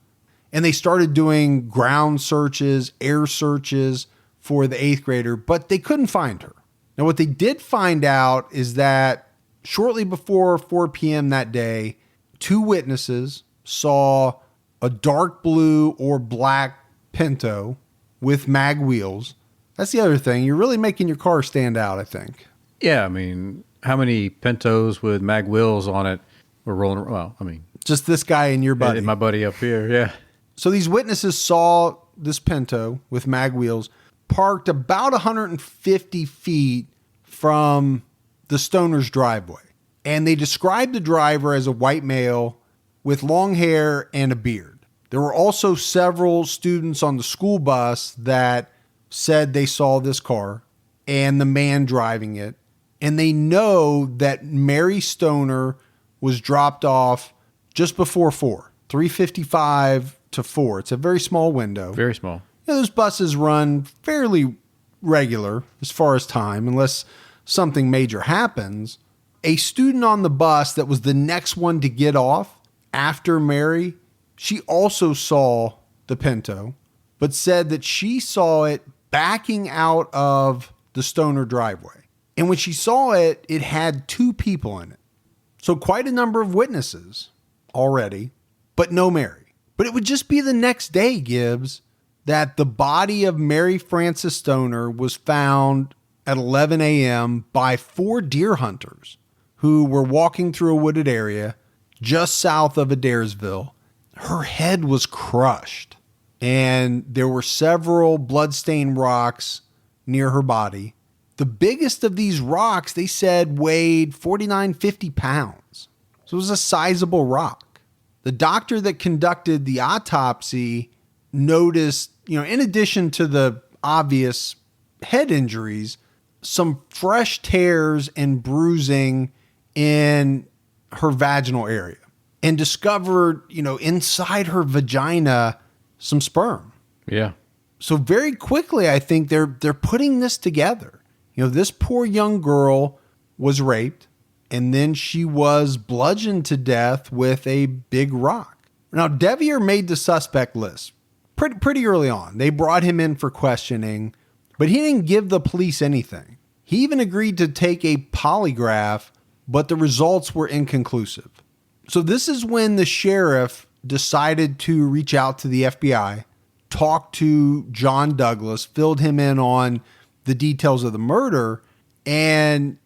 and they started doing ground searches, air searches for the 8th grader, but they couldn't find her. Now, what they did find out is that shortly before 4 p.m. that day, 2 witnesses saw a dark blue or black Pinto with mag wheels. That's the other thing. You're really making your car stand out, I think. Yeah, I mean, how many Pintos with mag wheels on it were rolling around? Well, I mean, just this guy and your buddy. And my buddy up here, yeah. So these witnesses saw this Pinto with mag wheels parked about 150 feet from the Stoner's driveway. And they described the driver as a white male with long hair and a beard. There were also several students on the school bus that said they saw this car and the man driving it. And they know that Mary Stoner was dropped off just before 4, 3:55 to 4. It's a very small window. Very small. Those buses run fairly regular as far as time, unless something major happens. A student on the bus that was the next one to get off after Mary, she also saw the Pinto, but said that she saw it backing out of the Stoner driveway. And when she saw it, it had 2 people in it. So quite a number of witnesses already, but no Mary. But it would just be the next day, Gibbs, that the body of Mary Frances Stoner was found at 11 a.m. by 4 deer hunters who were walking through a wooded area just south of Adairsville. Her head was crushed, and there were several bloodstained rocks near her body. The biggest of these rocks, they said, weighed 50 pounds. So it was a sizable rock. The doctor that conducted the autopsy noticed, in addition to the obvious head injuries, some fresh tears and bruising in her vaginal area, and discovered, inside her vagina, some sperm. Yeah. So very quickly, I think they're putting this together. This poor young girl was raped, and then she was bludgeoned to death with a big rock. Now, Devier made the suspect list pretty early on. They brought him in for questioning, but he didn't give the police anything. He even agreed to take a polygraph, but the results were inconclusive. So this is when the sheriff decided to reach out to the FBI, talk to John Douglas, filled him in on the details of the murder, and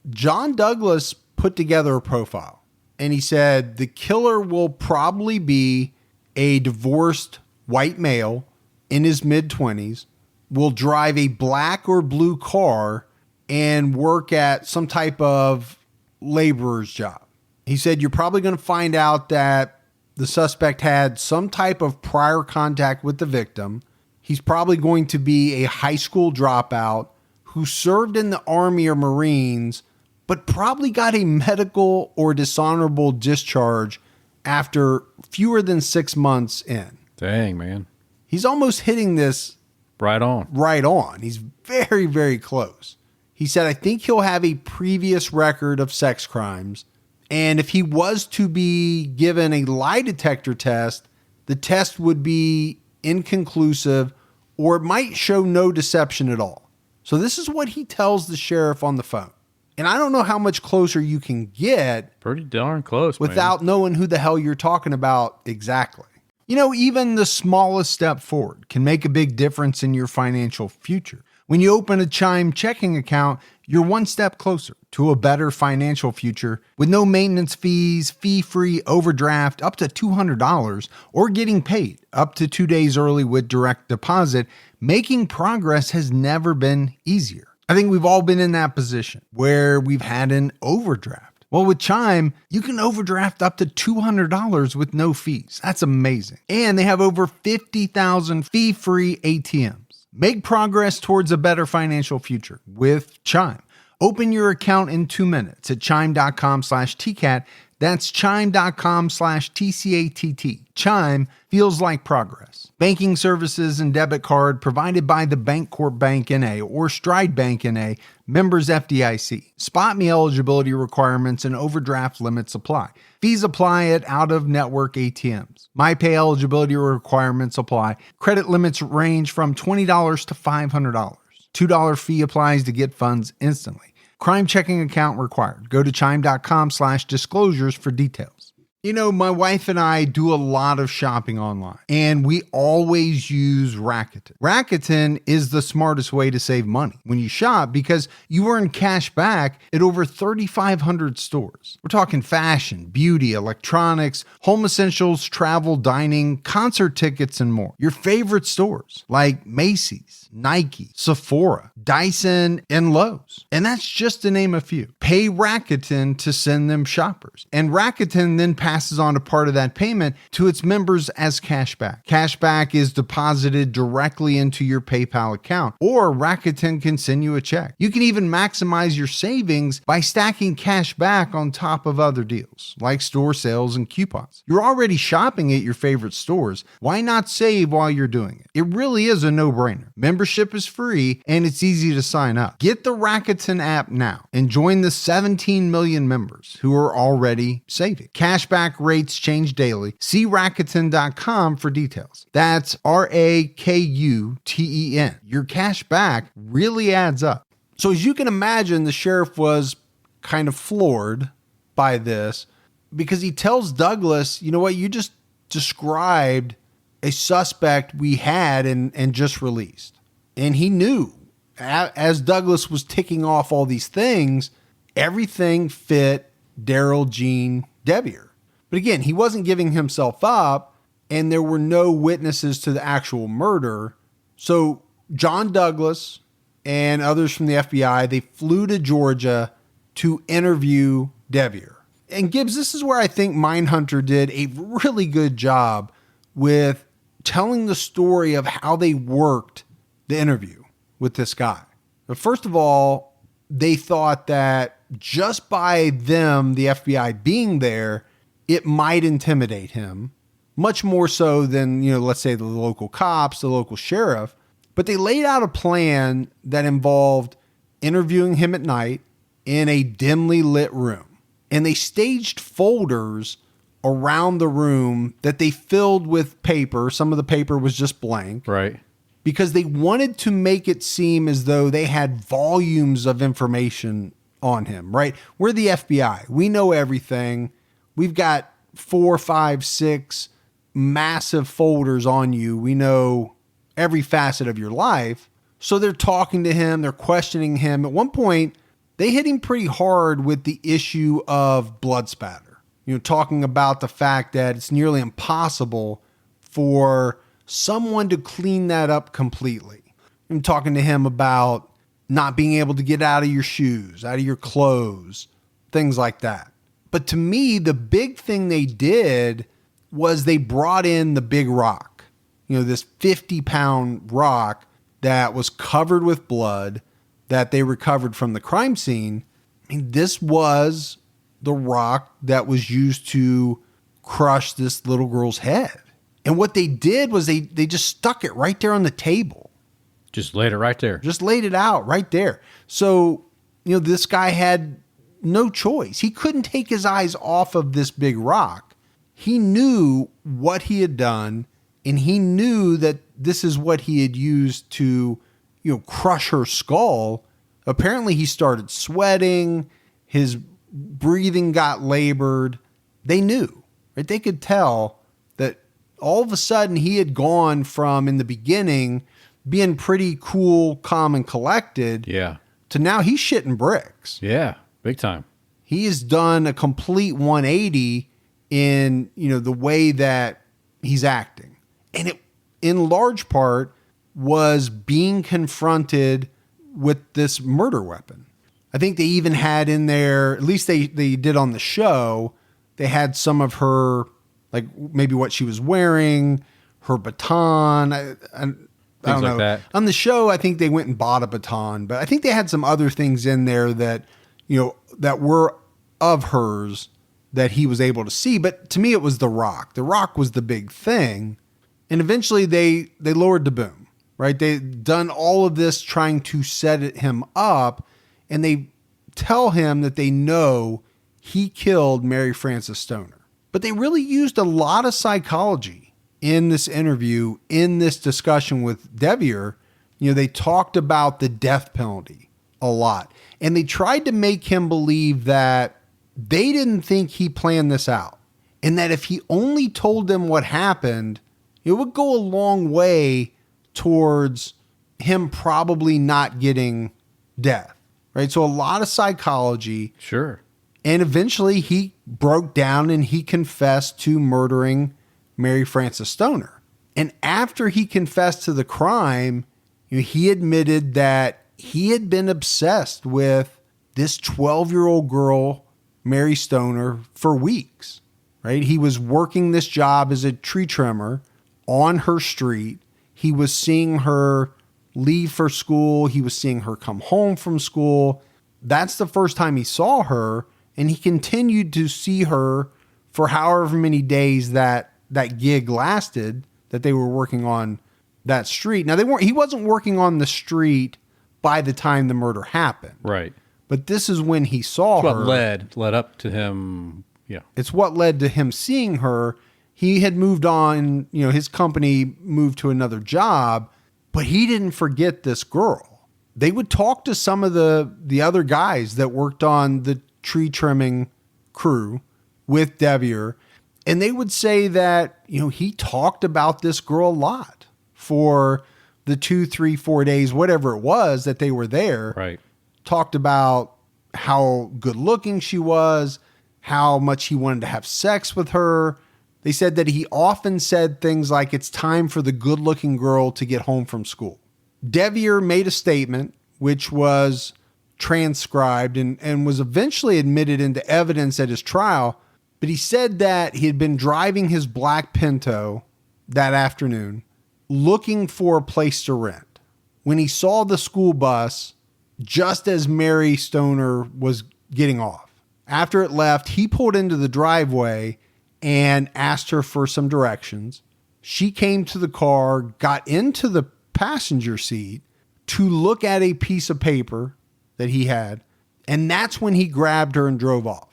John Douglas put together a profile. And he said the killer will probably be a divorced white male in his mid-20s, will drive a black or blue car, and work at some type of laborer's job. He said you're probably going to find out that the suspect had some type of prior contact with the victim. He's probably going to be a high school dropout who served in the Army or Marines, but probably got a medical or dishonorable discharge after fewer than 6 months in. Dang, man. He's almost hitting this right on. He's very, very close. He said, I think he'll have a previous record of sex crimes. And if he was to be given a lie detector test, the test would be inconclusive, or it might show no deception at all. So this is what he tells the sheriff on the phone. And I don't know how much closer you can get. Pretty darn close, without knowing who the hell you're talking about exactly. Even the smallest step forward can make a big difference in your financial future. When you open a Chime checking account, you're one step closer to a better financial future with no maintenance fees, fee-free overdraft up to $200, or getting paid up to 2 days early with direct deposit. Making progress has never been easier. I think we've all been in that position where we've had an overdraft. Well, with Chime, you can overdraft up to $200 with no fees. That's amazing. And they have over 50,000 fee-free ATMs. Make progress towards a better financial future with Chime. Open your account in 2 minutes at chime.com/TCAT. That's chime.com/TCATT. Chime feels like progress. Banking services and debit card provided by the Bancorp Bank N.A. or Stride Bank N.A., members FDIC. Spot me eligibility requirements and overdraft limits apply. Fees apply at out-of-network ATMs. MyPay eligibility requirements apply. Credit limits range from $20 to $500. $2 fee applies to get funds instantly. Crime checking account required. Go to chime.com/disclosures for details. My wife and I do a lot of shopping online, and we always use Rakuten. Rakuten is the smartest way to save money when you shop because you earn cash back at over 3,500 stores. We're talking fashion, beauty, electronics, home essentials, travel, dining, concert tickets, and more. Your favorite stores like Macy's, Nike, Sephora, Dyson, and Lowe's. And that's just to name a few. Pay Rakuten to send them shoppers. And Rakuten then passes on a part of that payment to its members as cashback. Cashback is deposited directly into your PayPal account, or Rakuten can send you a check. You can even maximize your savings by stacking cash back on top of other deals, like store sales and coupons. You're already shopping at your favorite stores. Why not save while you're doing it? It really is a no-brainer. Membership Membership is free and it's easy to sign up. Get the Rakuten app now and join the 17 million members who are already saving. Cashback rates change daily. See Rakuten.com for details. That's Rakuten. Your cash back really adds up. So as you can imagine, the sheriff was kind of floored by this because he tells Douglas, you know what, you just described a suspect we had and just released. And he knew, as Douglas was ticking off all these things, everything fit Darrell Jean Devier. But again, he wasn't giving himself up, and there were no witnesses to the actual murder. So John Douglas and others from the FBI, they flew to Georgia to interview Devier. And Gibbs, this is where I think Mindhunter did a really good job with telling the story of how they worked the interview with this guy. But first of all, they thought that just by them, the FBI being there, it might intimidate him, much more so than, let's say the local cops, the local sheriff. But they laid out a plan that involved interviewing him at night in a dimly lit room. And they staged folders around the room that they filled with paper. Some of the paper was just blank. Right. Because they wanted to make it seem as though they had volumes of information on him, right? We're the FBI. We know everything. We've got 4, 5, 6 massive folders on you. We know every facet of your life. So they're talking to him. They're questioning him. At one point, they hit him pretty hard with the issue of blood spatter. Talking about the fact that it's nearly impossible for someone to clean that up completely. I'm talking to him about not being able to get out of your shoes, out of your clothes, things like that. But to me, the big thing they did was they brought in the big rock, this 50-pound rock that was covered with blood that they recovered from the crime scene. I mean, this was the rock that was used to crush this little girl's head. And what they did was they just stuck it right there on the table. Just laid it right there. Just laid it out right there. So, this guy had no choice. He couldn't take his eyes off of this big rock. He knew what he had done, and he knew that this is what he had used to, crush her skull. Apparently, he started sweating. His breathing got labored. They knew, right? They could tell that all of a sudden he had gone from, in the beginning, being pretty cool, calm, and collected, to now he's shitting bricks. Yeah, big time. He has done a complete 180 in, the way that he's acting. And it, in large part, was being confronted with this murder weapon. I think they even had in there, at least they did on the show, they had some of her, like maybe what she was wearing, her baton. I don't know. That. On the show, I think they went and bought a baton, but I think they had some other things in there that, that were of hers that he was able to see. But to me, it was the rock. The rock was the big thing. And eventually they lowered the boom, right? They'd done all of this trying to set him up. And they tell him that they know he killed Mary Frances Stoner. But they really used a lot of psychology in this interview, in this discussion with Devier. They talked about the death penalty a lot. And they tried to make him believe that they didn't think he planned this out. And that if he only told them what happened, it would go a long way towards him probably not getting death. Right. So a lot of psychology. Sure. And eventually he broke down and he confessed to murdering Mary Frances Stoner. And after he confessed to the crime, he admitted that he had been obsessed with this 12-year-old girl, Mary Stoner, for weeks. Right. He was working this job as a tree trimmer on her street. He was seeing her leave for school. He was seeing her come home from school. That's the first time he saw her. And he continued to see her for however many days that gig lasted, that they were working on that street. Now he wasn't working on the street by the time the murder happened. Right. But this is when he saw her. What led up to him. Yeah. It's what led to him seeing her. He had moved on, his company moved to another job, but he didn't forget this girl. They would talk to some of the other guys that worked on the tree trimming crew with Devier, and they would say that, he talked about this girl a lot for the 2, 3, 4 days, whatever it was that they were there. Right. Talked about how good looking she was, how much he wanted to have sex with her. They said that he often said things like, it's time for the good looking girl to get home from school. Devier made a statement, which was transcribed and was eventually admitted into evidence at his trial. But he said that he had been driving his black Pinto that afternoon looking for a place to rent when he saw the school bus just as Mary Stoner was getting off. After it left, he pulled into the driveway and asked her for some directions. She came to the car, got into the passenger seat to look at a piece of paper that he had, and that's when he grabbed her and drove off.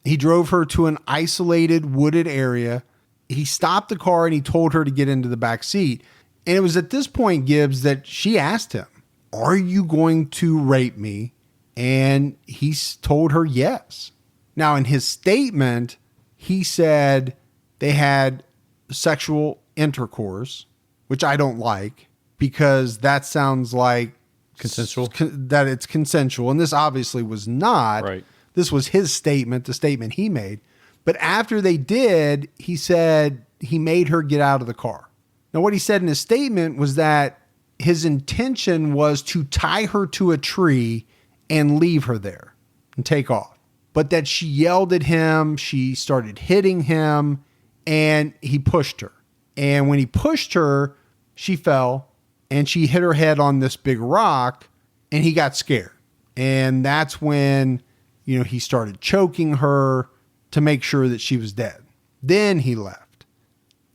He drove her to an isolated wooded area. He stopped the car and he told her to get into the back seat. And it was at this point, Gibbs, that she asked him, "Are you going to rape me?" And he told her yes. Now, in his statement, he said they had sexual intercourse, which I don't like because that sounds like Consensual. That it's consensual. And this obviously was not. Right. This was his statement, the statement he made. But after they did, he said he made her get out of the car. Now, what he said in his statement was that his intention was to tie her to a tree and leave her there and take off. But that she yelled at him, she started hitting him, and he pushed her. And when he pushed her, she fell and she hit her head on this big rock and he got scared. And that's when, he started choking her to make sure that she was dead. Then he left.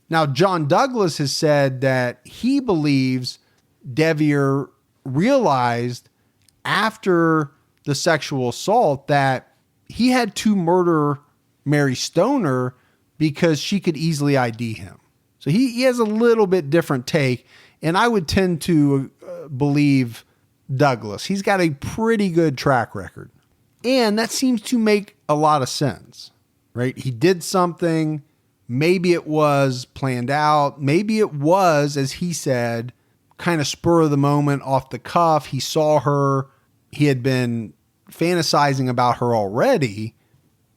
Now, John Douglas has said that he believes Devier realized after the sexual assault that he had to murder Mary Stoner because she could easily ID him. So he has a little bit different take, and I would tend to believe Douglas. He's got a pretty good track record, and that seems to make a lot of sense, right? He did something. Maybe it was planned out. Maybe it was, as he said, kind of spur of the moment, off the cuff. He saw her. He had been fantasizing about her already,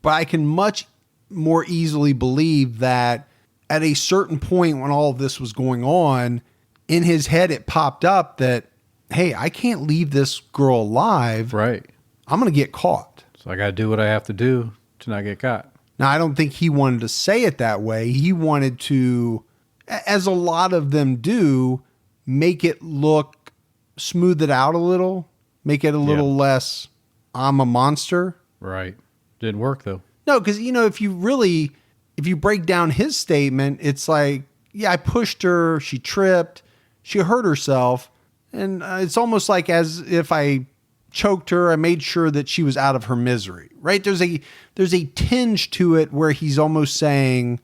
but I can much more easily believe that at a certain point when all of this was going on, in his head it popped up that, hey, I can't leave this girl alive. Right. I'm going to get caught. So I got to do what I have to do to not get caught. Now, I don't think he wanted to say it that way. He wanted to, as a lot of them do, make it look, smooth it out a little, make it a little less, I'm a monster. Right. Didn't work, though. No, because, if you break down his statement, it's like, yeah, I pushed her, she tripped, she hurt herself, and it's almost like as if I choked her, I made sure that she was out of her misery, right? There's a tinge to it where he's almost saying,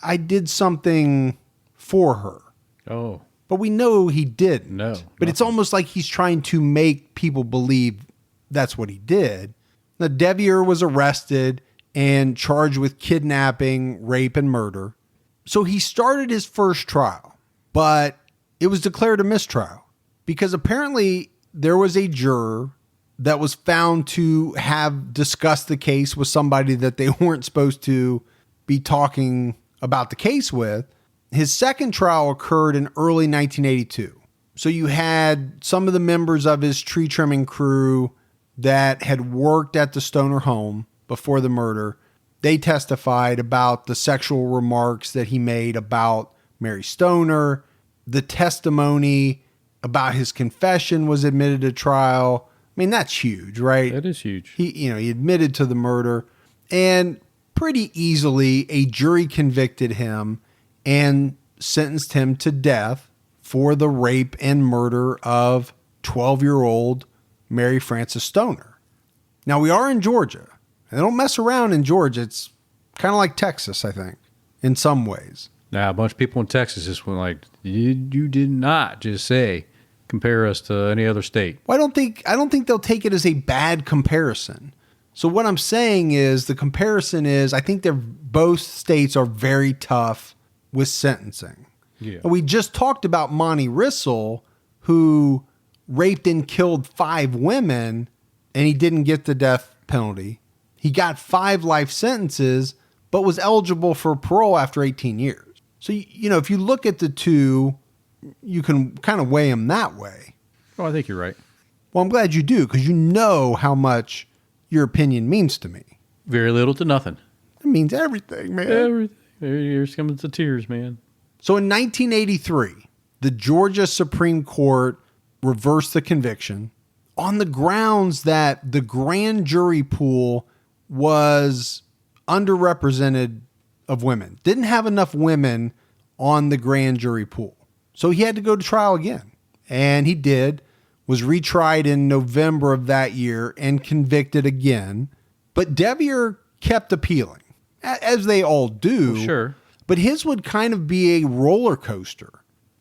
I did something for her. Oh. But we know he didn't. No. But it's almost like he's trying to make people believe that's what he did. Now, Devier was arrested and charged with kidnapping, rape, and murder. So he started his first trial, but it was declared a mistrial because apparently there was a juror that was found to have discussed the case with somebody that they weren't supposed to be talking about the case with. His second trial occurred in early 1982. So you had some of the members of his tree trimming crew that had worked at the Stoner home before the murder. They testified about the sexual remarks that he made about Mary Stoner. The testimony about his confession was admitted at trial. I mean, that's huge, right? That is huge. He admitted to the murder, and pretty easily a jury convicted him and sentenced him to death for the rape and murder of 12-year-old Mary Frances Stoner. Now, we are in Georgia, and they don't mess around in Georgia. It's kind of like Texas, I think, in some ways. Now, a bunch of people in Texas just went like, you did not just say compare us to any other state. Well, I don't think they'll take it as a bad comparison. So what I'm saying is the comparison is I think both states are very tough with sentencing. Yeah. We just talked about Monte Rissell, who raped and killed 5 women, and he didn't get the death penalty. He got 5 life sentences, but was eligible for parole after 18 years. So, if you look at the two, you can kind of weigh them that way. Oh, I think you're right. Well, I'm glad you do, because you know how much your opinion means to me. Very little to nothing. It means everything, man. Everything. Here comes the tears, man. So in 1983, the Georgia Supreme Court reversed the conviction on the grounds that the grand jury pool was underrepresented of women. Didn't have enough women on the grand jury pool. So he had to go to trial again. And he did, was retried in November of that year and convicted again. But Devier kept appealing, as they all do. Well, sure. But his would kind of be a roller coaster.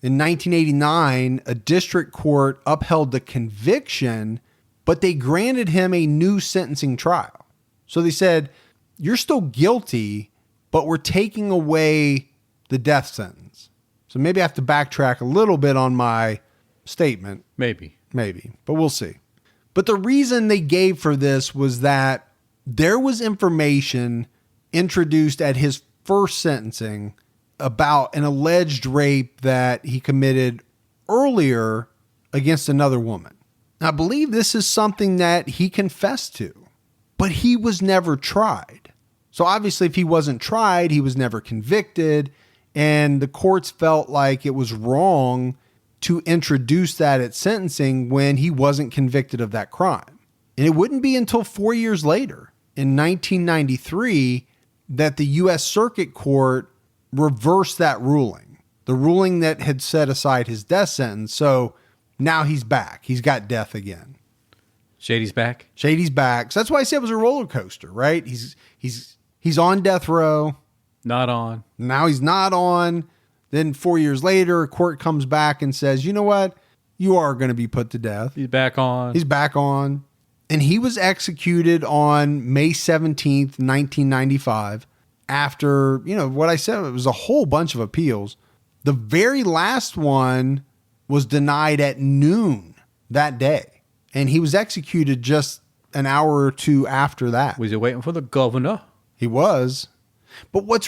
In 1989, a district court upheld the conviction, but they granted him a new sentencing trial. So they said, you're still guilty, but we're taking away the death sentence. So maybe I have to backtrack a little bit on my statement. Maybe, but we'll see. But the reason they gave for this was that there was information introduced at his first sentencing about an alleged rape that he committed earlier against another woman. Now, I believe this is something that he confessed to, but he was never tried. So obviously, if he wasn't tried, he was never convicted, and the courts felt like it was wrong to introduce that at sentencing when he wasn't convicted of that crime. And it wouldn't be until 4 years later, in 1993, that the U.S. Circuit Court reversed that ruling, the ruling that had set aside his death sentence. So now he's back. He's got death again. Shady's back? Shady's back. So that's why I said it was a roller coaster, right? He's on death row. Not on. Now he's not on. Then 4 years later, a court comes back and says, you know what? You are going to be put to death. He's back on. He's back on. And he was executed on May 17th, 1995, after, what I said, it was a whole bunch of appeals. The very last one was denied at noon that day. And he was executed just an hour or two after that. Was he waiting for the governor? He was. But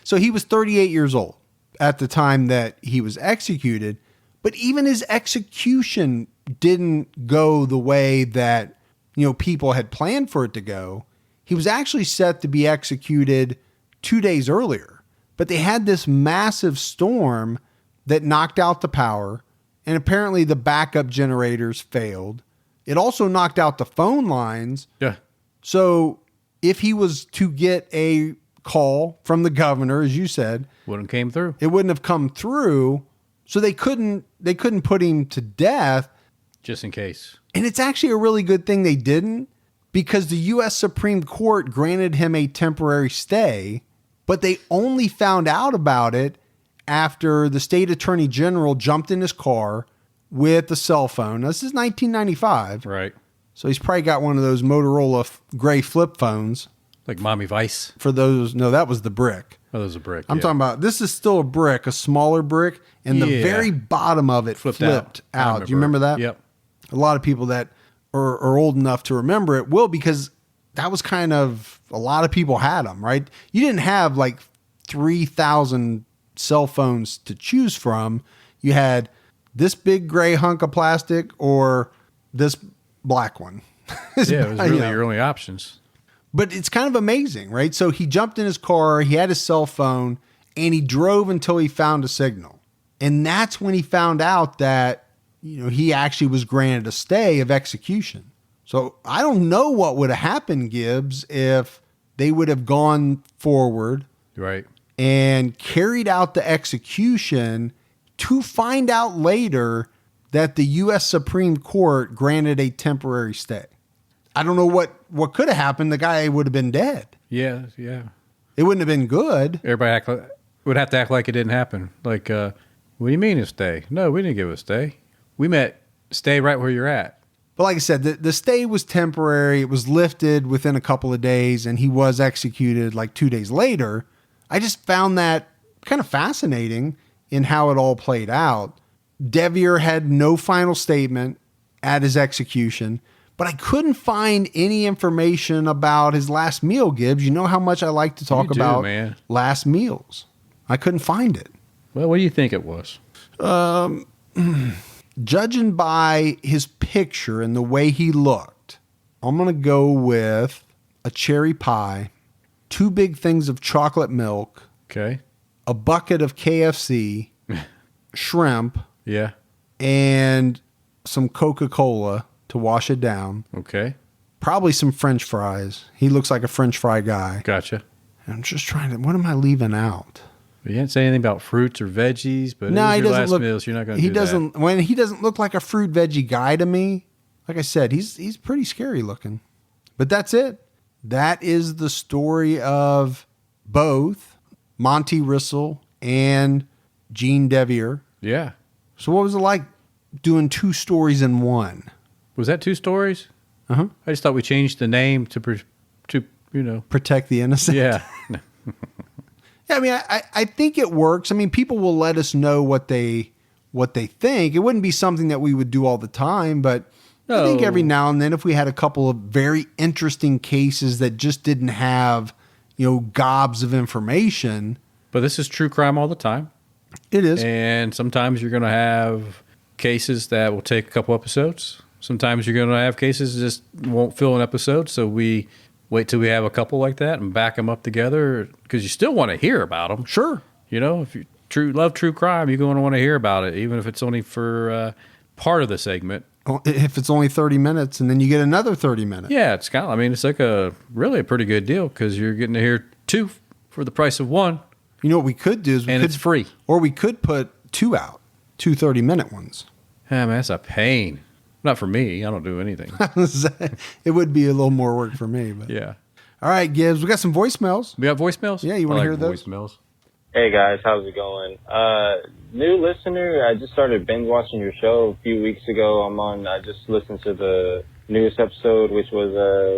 so he was 38 years old at the time that he was executed. But even his execution didn't go the way that, people had planned for it to go. He was actually set to be executed 2 days earlier. But they had this massive storm that knocked out the power, and apparently the backup generators failed. It also knocked out the phone lines. Yeah. So if he was to get a call from the governor, as you said, wouldn't came through. It wouldn't have come through. So they couldn't put him to death. Just in case. And it's actually a really good thing they didn't, because the U.S. Supreme Court granted him a temporary stay, but they only found out about it after the state attorney general jumped in his car with a cell phone. Now, this is 1995. Right. So he's probably got one of those Motorola gray flip phones. Like Mommy Vice? For those, no, that was the brick. Oh, that was a brick. I'm talking about, this is still a brick, a smaller brick, and the very bottom of it flipped out. Do you remember that? Yep. A lot of people that are old enough to remember it will, because that was kind of, a lot of people had them, right? You didn't have like 3,000 cell phones to choose from. You had this big gray hunk of plastic or this black one. Yeah, it was really your only options. But it's kind of amazing, right? So he jumped in his car, he had his cell phone, and he drove until he found a signal. And that's when he found out that, he actually was granted a stay of execution. So I don't know what would have happened, Gibbs, if they would have gone forward. Right. And carried out the execution to find out later that the U.S. Supreme Court granted a temporary stay. I don't know what could have happened. The guy would have been dead. Yeah. It wouldn't have been good. Everybody would have to act like it didn't happen. Like, what do you mean a stay? No, we didn't give a stay. We meant stay right where you're at. But like I said, the stay was temporary. It was lifted within a couple of days, and he was executed like 2 days later. I just found that kind of fascinating in how it all played out. Devier had no final statement at his execution, but I couldn't find any information about his last meal, Gibbs. You know how much I like to talk about last meals. I couldn't find it. Well, what do you think it was? Judging by his picture and the way he looked, I'm going to go with a cherry pie, 2 big things of chocolate milk, Okay. a bucket of KFC, shrimp, Yeah. and some Coca-Cola to wash it down. Okay. Probably some French fries. He looks like a French fry guy. Gotcha. And I'm just trying to, what am I leaving out? You didn't say anything about fruits or veggies, but No, he your doesn't last look. meal, so you're not going to He do doesn't. that. When he doesn't look like a fruit veggie guy to me. Like I said, he's pretty scary looking. But that's it. That is the story of both Monte Rissell and Gene Devier. Yeah. So what was it like doing 2 stories in one? Was that 2 stories? Uh-huh. I just thought we changed the name to Protect the innocent. Yeah. Yeah, I mean, I think it works. I mean, people will let us know what they think. It wouldn't be something that we would do all the time, but I think every now and then, if we had a couple of very interesting cases that just didn't have, gobs of information. But this is true crime all the time. It is. And sometimes you're going to have cases that will take a couple episodes. Sometimes you're going to have cases that just won't fill an episode. So we wait till we have a couple like that and back them up together because you still want to hear about them. Sure. If you love true crime, you're going to want to hear about it, even if it's only for part of the segment. If it's only 30 minutes and then you get another 30 minutes. Yeah, it's kind of, it's like really a pretty good deal because you're getting to hear 2 for the price of 1. You know what we could do is it's free. Or we could put 2 out, 2 30-minute ones. Man, that's a pain. Not for me. I don't do anything. It would be a little more work for me. But. Yeah. All right, Gibbs, we got some voicemails. We got voicemails? Yeah, you want to hear those? Voicemails. Hey guys, how's it going? New listener, I just started binge watching your show a few weeks ago. I just listened to the newest episode, which was,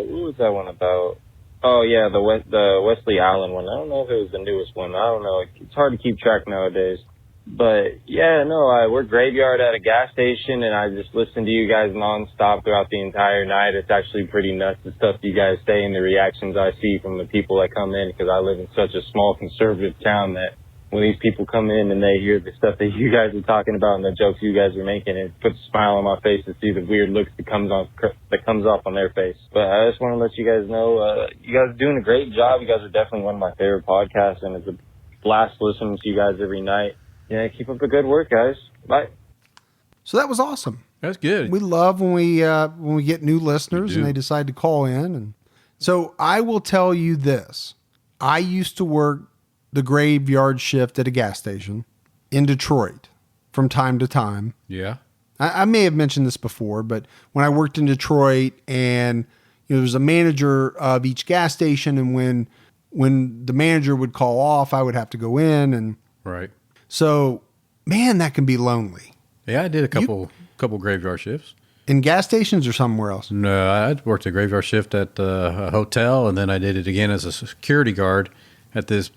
what was that one about? Oh yeah, the Wesley Allen one. I don't know if it was the newest one. I don't know. It's hard to keep track nowadays. But yeah, no, we're graveyard at a gas station, and I just listen to you guys nonstop throughout the entire night. It's actually pretty nuts, the stuff you guys say and the reactions I see from the people that come in, because I live in such a small conservative town that when these people come in and they hear the stuff that you guys are talking about and the jokes you guys are making, it puts a smile on my face to see the weird looks that comes off on their face. But I just want to let you guys know, you guys are doing a great job. You guys are definitely one of my favorite podcasts, and it's a blast listening to you guys every night. Yeah, keep up the good work, guys. Bye. So that was awesome. That's good. We love when we get new listeners and they decide to call in. And so I will tell you this. I used to work the graveyard shift at a gas station in Detroit from time to time. Yeah. I may have mentioned this before, but when I worked in Detroit and there was a manager of each gas station, and when the manager would call off, I would have to go in. And right. So, man, that can be lonely. Yeah, I did a couple graveyard shifts. In gas stations or somewhere else? No, I worked a graveyard shift at a hotel, and then I did it again as a security guard at this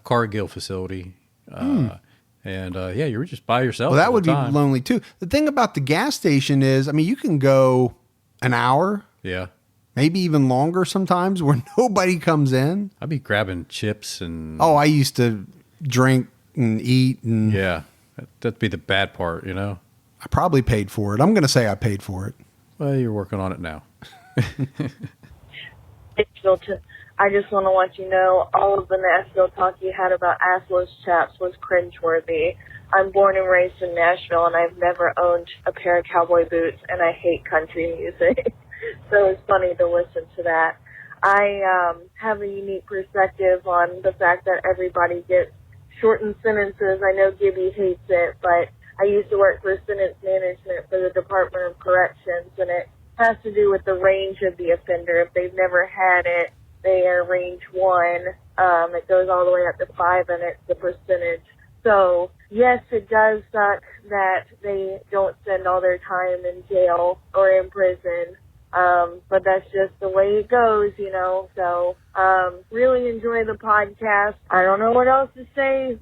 Cargill facility. And you were just by yourself. Well, that would be lonely too. The thing about the gas station is, you can go an hour. Yeah. Maybe even longer sometimes where nobody comes in. I'd be grabbing chips and... Oh, I used to drink and eat. And yeah. That'd be the bad part, I probably paid for it. I'm going to say I paid for it. Well, you're working on it now. I just want to let you know all of the Nashville talk you had about assless chaps was cringeworthy. I'm born and raised in Nashville, and I've never owned a pair of cowboy boots, and I hate country music. So it's funny to listen to that. I have a unique perspective on the fact that everybody gets shortened sentences. I know Gibby hates it, but I used to work for sentence management for the Department of Corrections, and it has to do with the range of the offender. If they've never had it, they are range 1. It goes all the way up to 5, and it's the percentage. So, yes, it does suck that they don't spend all their time in jail or in prison. But that's just the way it goes, you know. So, really enjoy the podcast. I don't know what else to say.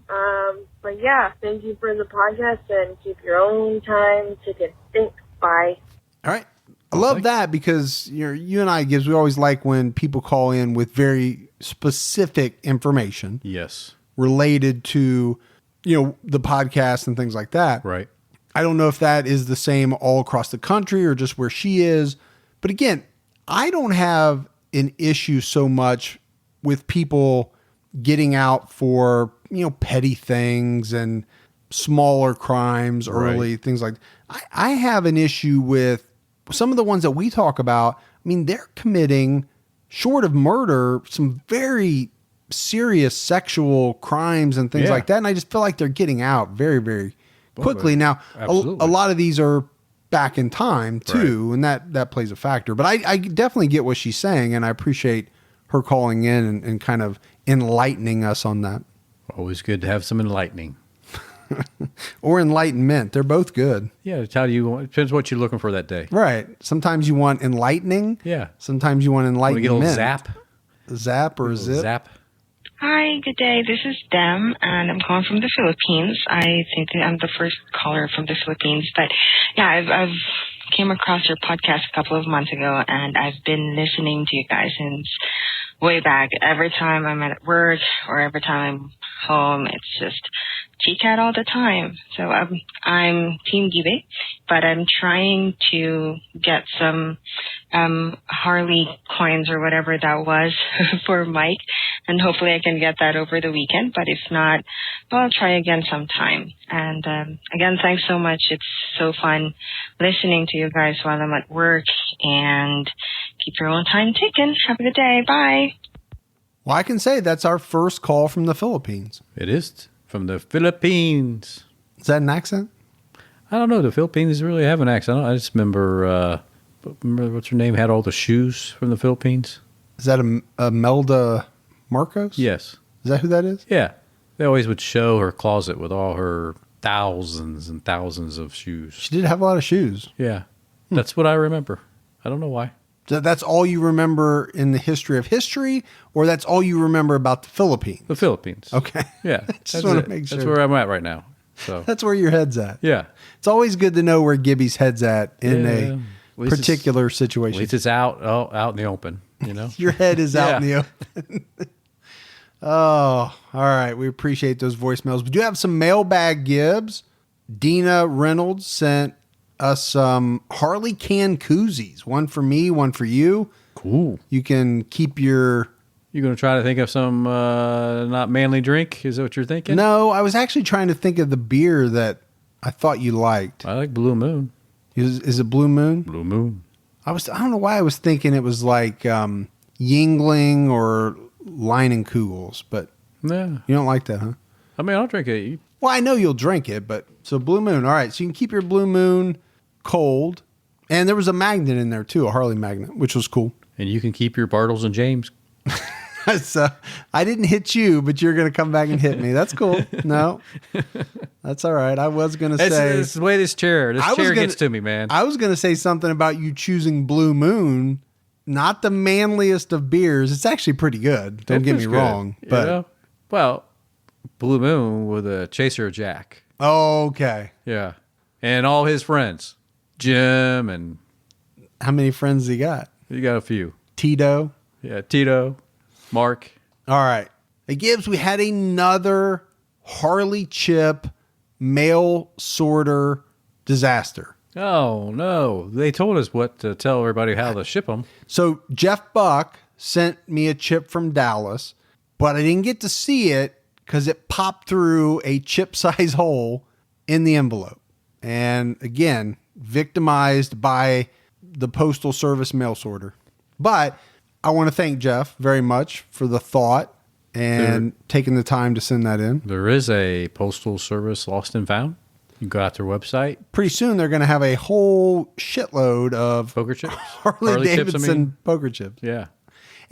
But yeah, thank you for the podcast, and keep your own time to think. Bye. All right. I love that because you and I, Gibbs, we always like when people call in with very specific information. Yes. Related to, the podcast and things like that. Right. I don't know if that is the same all across the country or just where she is. But again, I don't have an issue so much with people getting out for, petty things and smaller crimes early, things like that. I have an issue with some of the ones that we talk about. I mean, they're committing, short of murder, some very serious sexual crimes and things like that. And I just feel like they're getting out very, very quickly. Now, a lot of these are back in time too, and that plays a factor. But I definitely get what she's saying, and I appreciate her calling in and kind of enlightening us on that. Always good to have some enlightening. Or enlightenment. They're both good. Yeah, it's how it depends what you're looking for that day. Right. Sometimes you want enlightening. Yeah. Sometimes you want enlightenment. Want to get a little zap? Zap or zip? Zap. Hi, good day. This is Dem, and I'm calling from the Philippines. I think that I'm the first caller from the Philippines, but yeah, I've came across your podcast a couple of months ago, and I've been listening to you guys since way back. Every time I'm at work or every time I'm home, it's just G-Cat all the time. So I'm Team Gibby, but I'm trying to get some Harley coins or whatever that was for Mike, and hopefully I can get that over the weekend. But if not, well, I'll try again sometime. And again, thanks so much. It's so fun listening to you guys while I'm at work, and keep your own time ticking. Have a good day. Bye. Well, I can say that's our first call from the Philippines. It is from the Philippines. Is that an accent? I don't know. The Philippines really have an accent. I just remember what's her name had all the shoes from the Philippines. Is that Imelda Marcos? Yes. Is that who that is? Yeah. They always would show her closet with all her thousands and thousands of shoes. She did have a lot of shoes. Yeah. That's what I remember. I don't know why. So that's all you remember in the history of history, or that's all you remember about the Philippines? The Philippines. Okay. Yeah. Just want to make sure. That's where I'm at right now. So that's where your head's at. Yeah. It's always good to know where Gibby's head's at in a particular situation. At least it's out in the open, Your head is out in the open. Oh, all right. We appreciate those voicemails. We do have some mailbag Gibbs. Dina Reynolds sent us some Harley can koozies. One for me, one for you. Cool. You can keep your... You're going to try to think of some not manly drink? Is that what you're thinking? No, I was actually trying to think of the beer that I thought you liked. I like Blue Moon. Is it Blue Moon? Blue Moon. I don't know why I was thinking it was like Yingling or Leinenkugels, but yeah. You don't like that, huh? I mean, I'll drink it. Well, I know you'll drink it, but so Blue Moon. All right, so you can keep your Blue Moon cold. And there was a magnet in there too, a Harley magnet, which was cool. And you can keep your Bartles and James. So I didn't hit you, but you're going to come back and hit me. That's cool. No, that's all right. I was going to say. It's the way this chair gets to me, man. I was going to say something about you choosing Blue Moon, not the manliest of beers. It's actually pretty good. Don't get me wrong. But well, Blue Moon with a Chaser Jack. Okay. Yeah. And all his friends. Jim and... How many friends he got? You got a few. Tito. Yeah, Tito. Mark. All right. Hey, Gibbs, we had another Harley chip mail sorter disaster. Oh, no. They told us what to tell everybody how to ship them. So Jeff Buck sent me a chip from Dallas, but I didn't get to see it because it popped through a chip size hole in the envelope. And again, victimized by the Postal Service mail sorter. But I want to thank Jeff very much for the thought and taking the time to send that in. There is a Postal Service Lost and Found. You go out their website. Pretty soon they're going to have a whole shitload of Poker chips. Harley Davidson chips, I mean. poker chips. Yeah.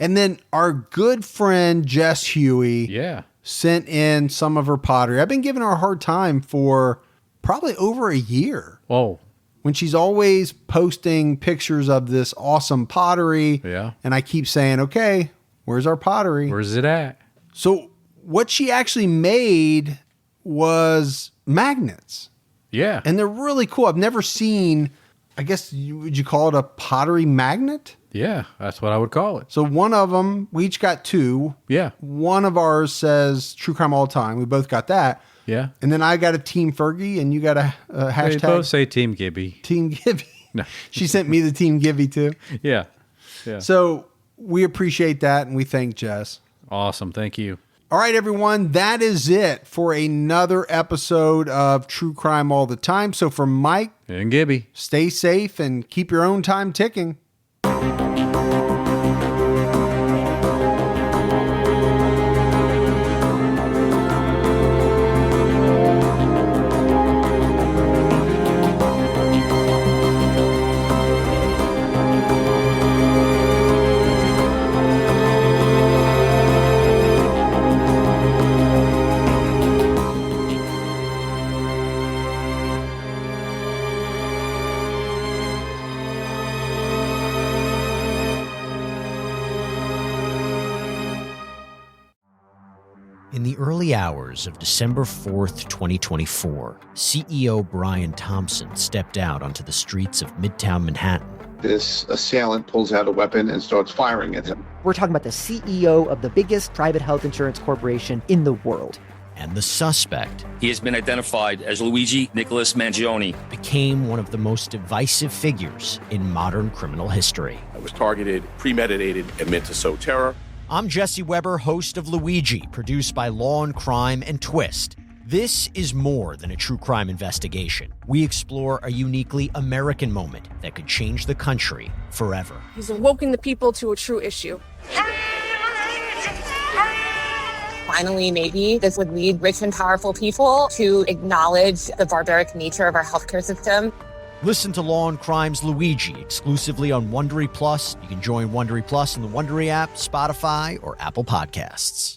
And then our good friend Jess Huey sent in some of her pottery. I've been giving her a hard time for probably over a year. Oh. When she's always posting pictures of this awesome pottery. Yeah. And I keep saying, okay, where's our pottery? Where's it at? So what she actually made was magnets. Yeah. And they're really cool. I've never seen, I guess, would you call it a pottery magnet? Yeah, that's what I would call it. So one of them, we each got two. Yeah. One of ours says True Crime All the Time. We both got that. Yeah. And then I got a Team Fergie, and you got a hashtag. They both say Team Gibby. Team Gibby. No. She sent me the Team Gibby too. Yeah. Yeah. So we appreciate that, and we thank Jess. Awesome. Thank you. All right, everyone, that is it for another episode of True Crime All the Time. So for Mike and Gibby, stay safe and keep your own time ticking. In the early hours of December 4th, 2024, CEO Brian Thompson stepped out onto the streets of Midtown Manhattan. This assailant pulls out a weapon and starts firing at him. We're talking about the CEO of the biggest private health insurance corporation in the world. And the suspect, he has been identified as Luigi Nicholas Mangione, became one of the most divisive figures in modern criminal history. I was targeted, premeditated, and meant to sow terror. I'm Jesse Weber, host of Luigi, produced by Law and Crime and Twist. This is more than a true crime investigation. We explore a uniquely American moment that could change the country forever. He's awoken the people to a true issue. Finally, maybe this would lead rich and powerful people to acknowledge the barbaric nature of our healthcare system. Listen to Law and Crime's Luigi exclusively on Wondery Plus. You can join Wondery Plus in the Wondery app, Spotify, or Apple Podcasts.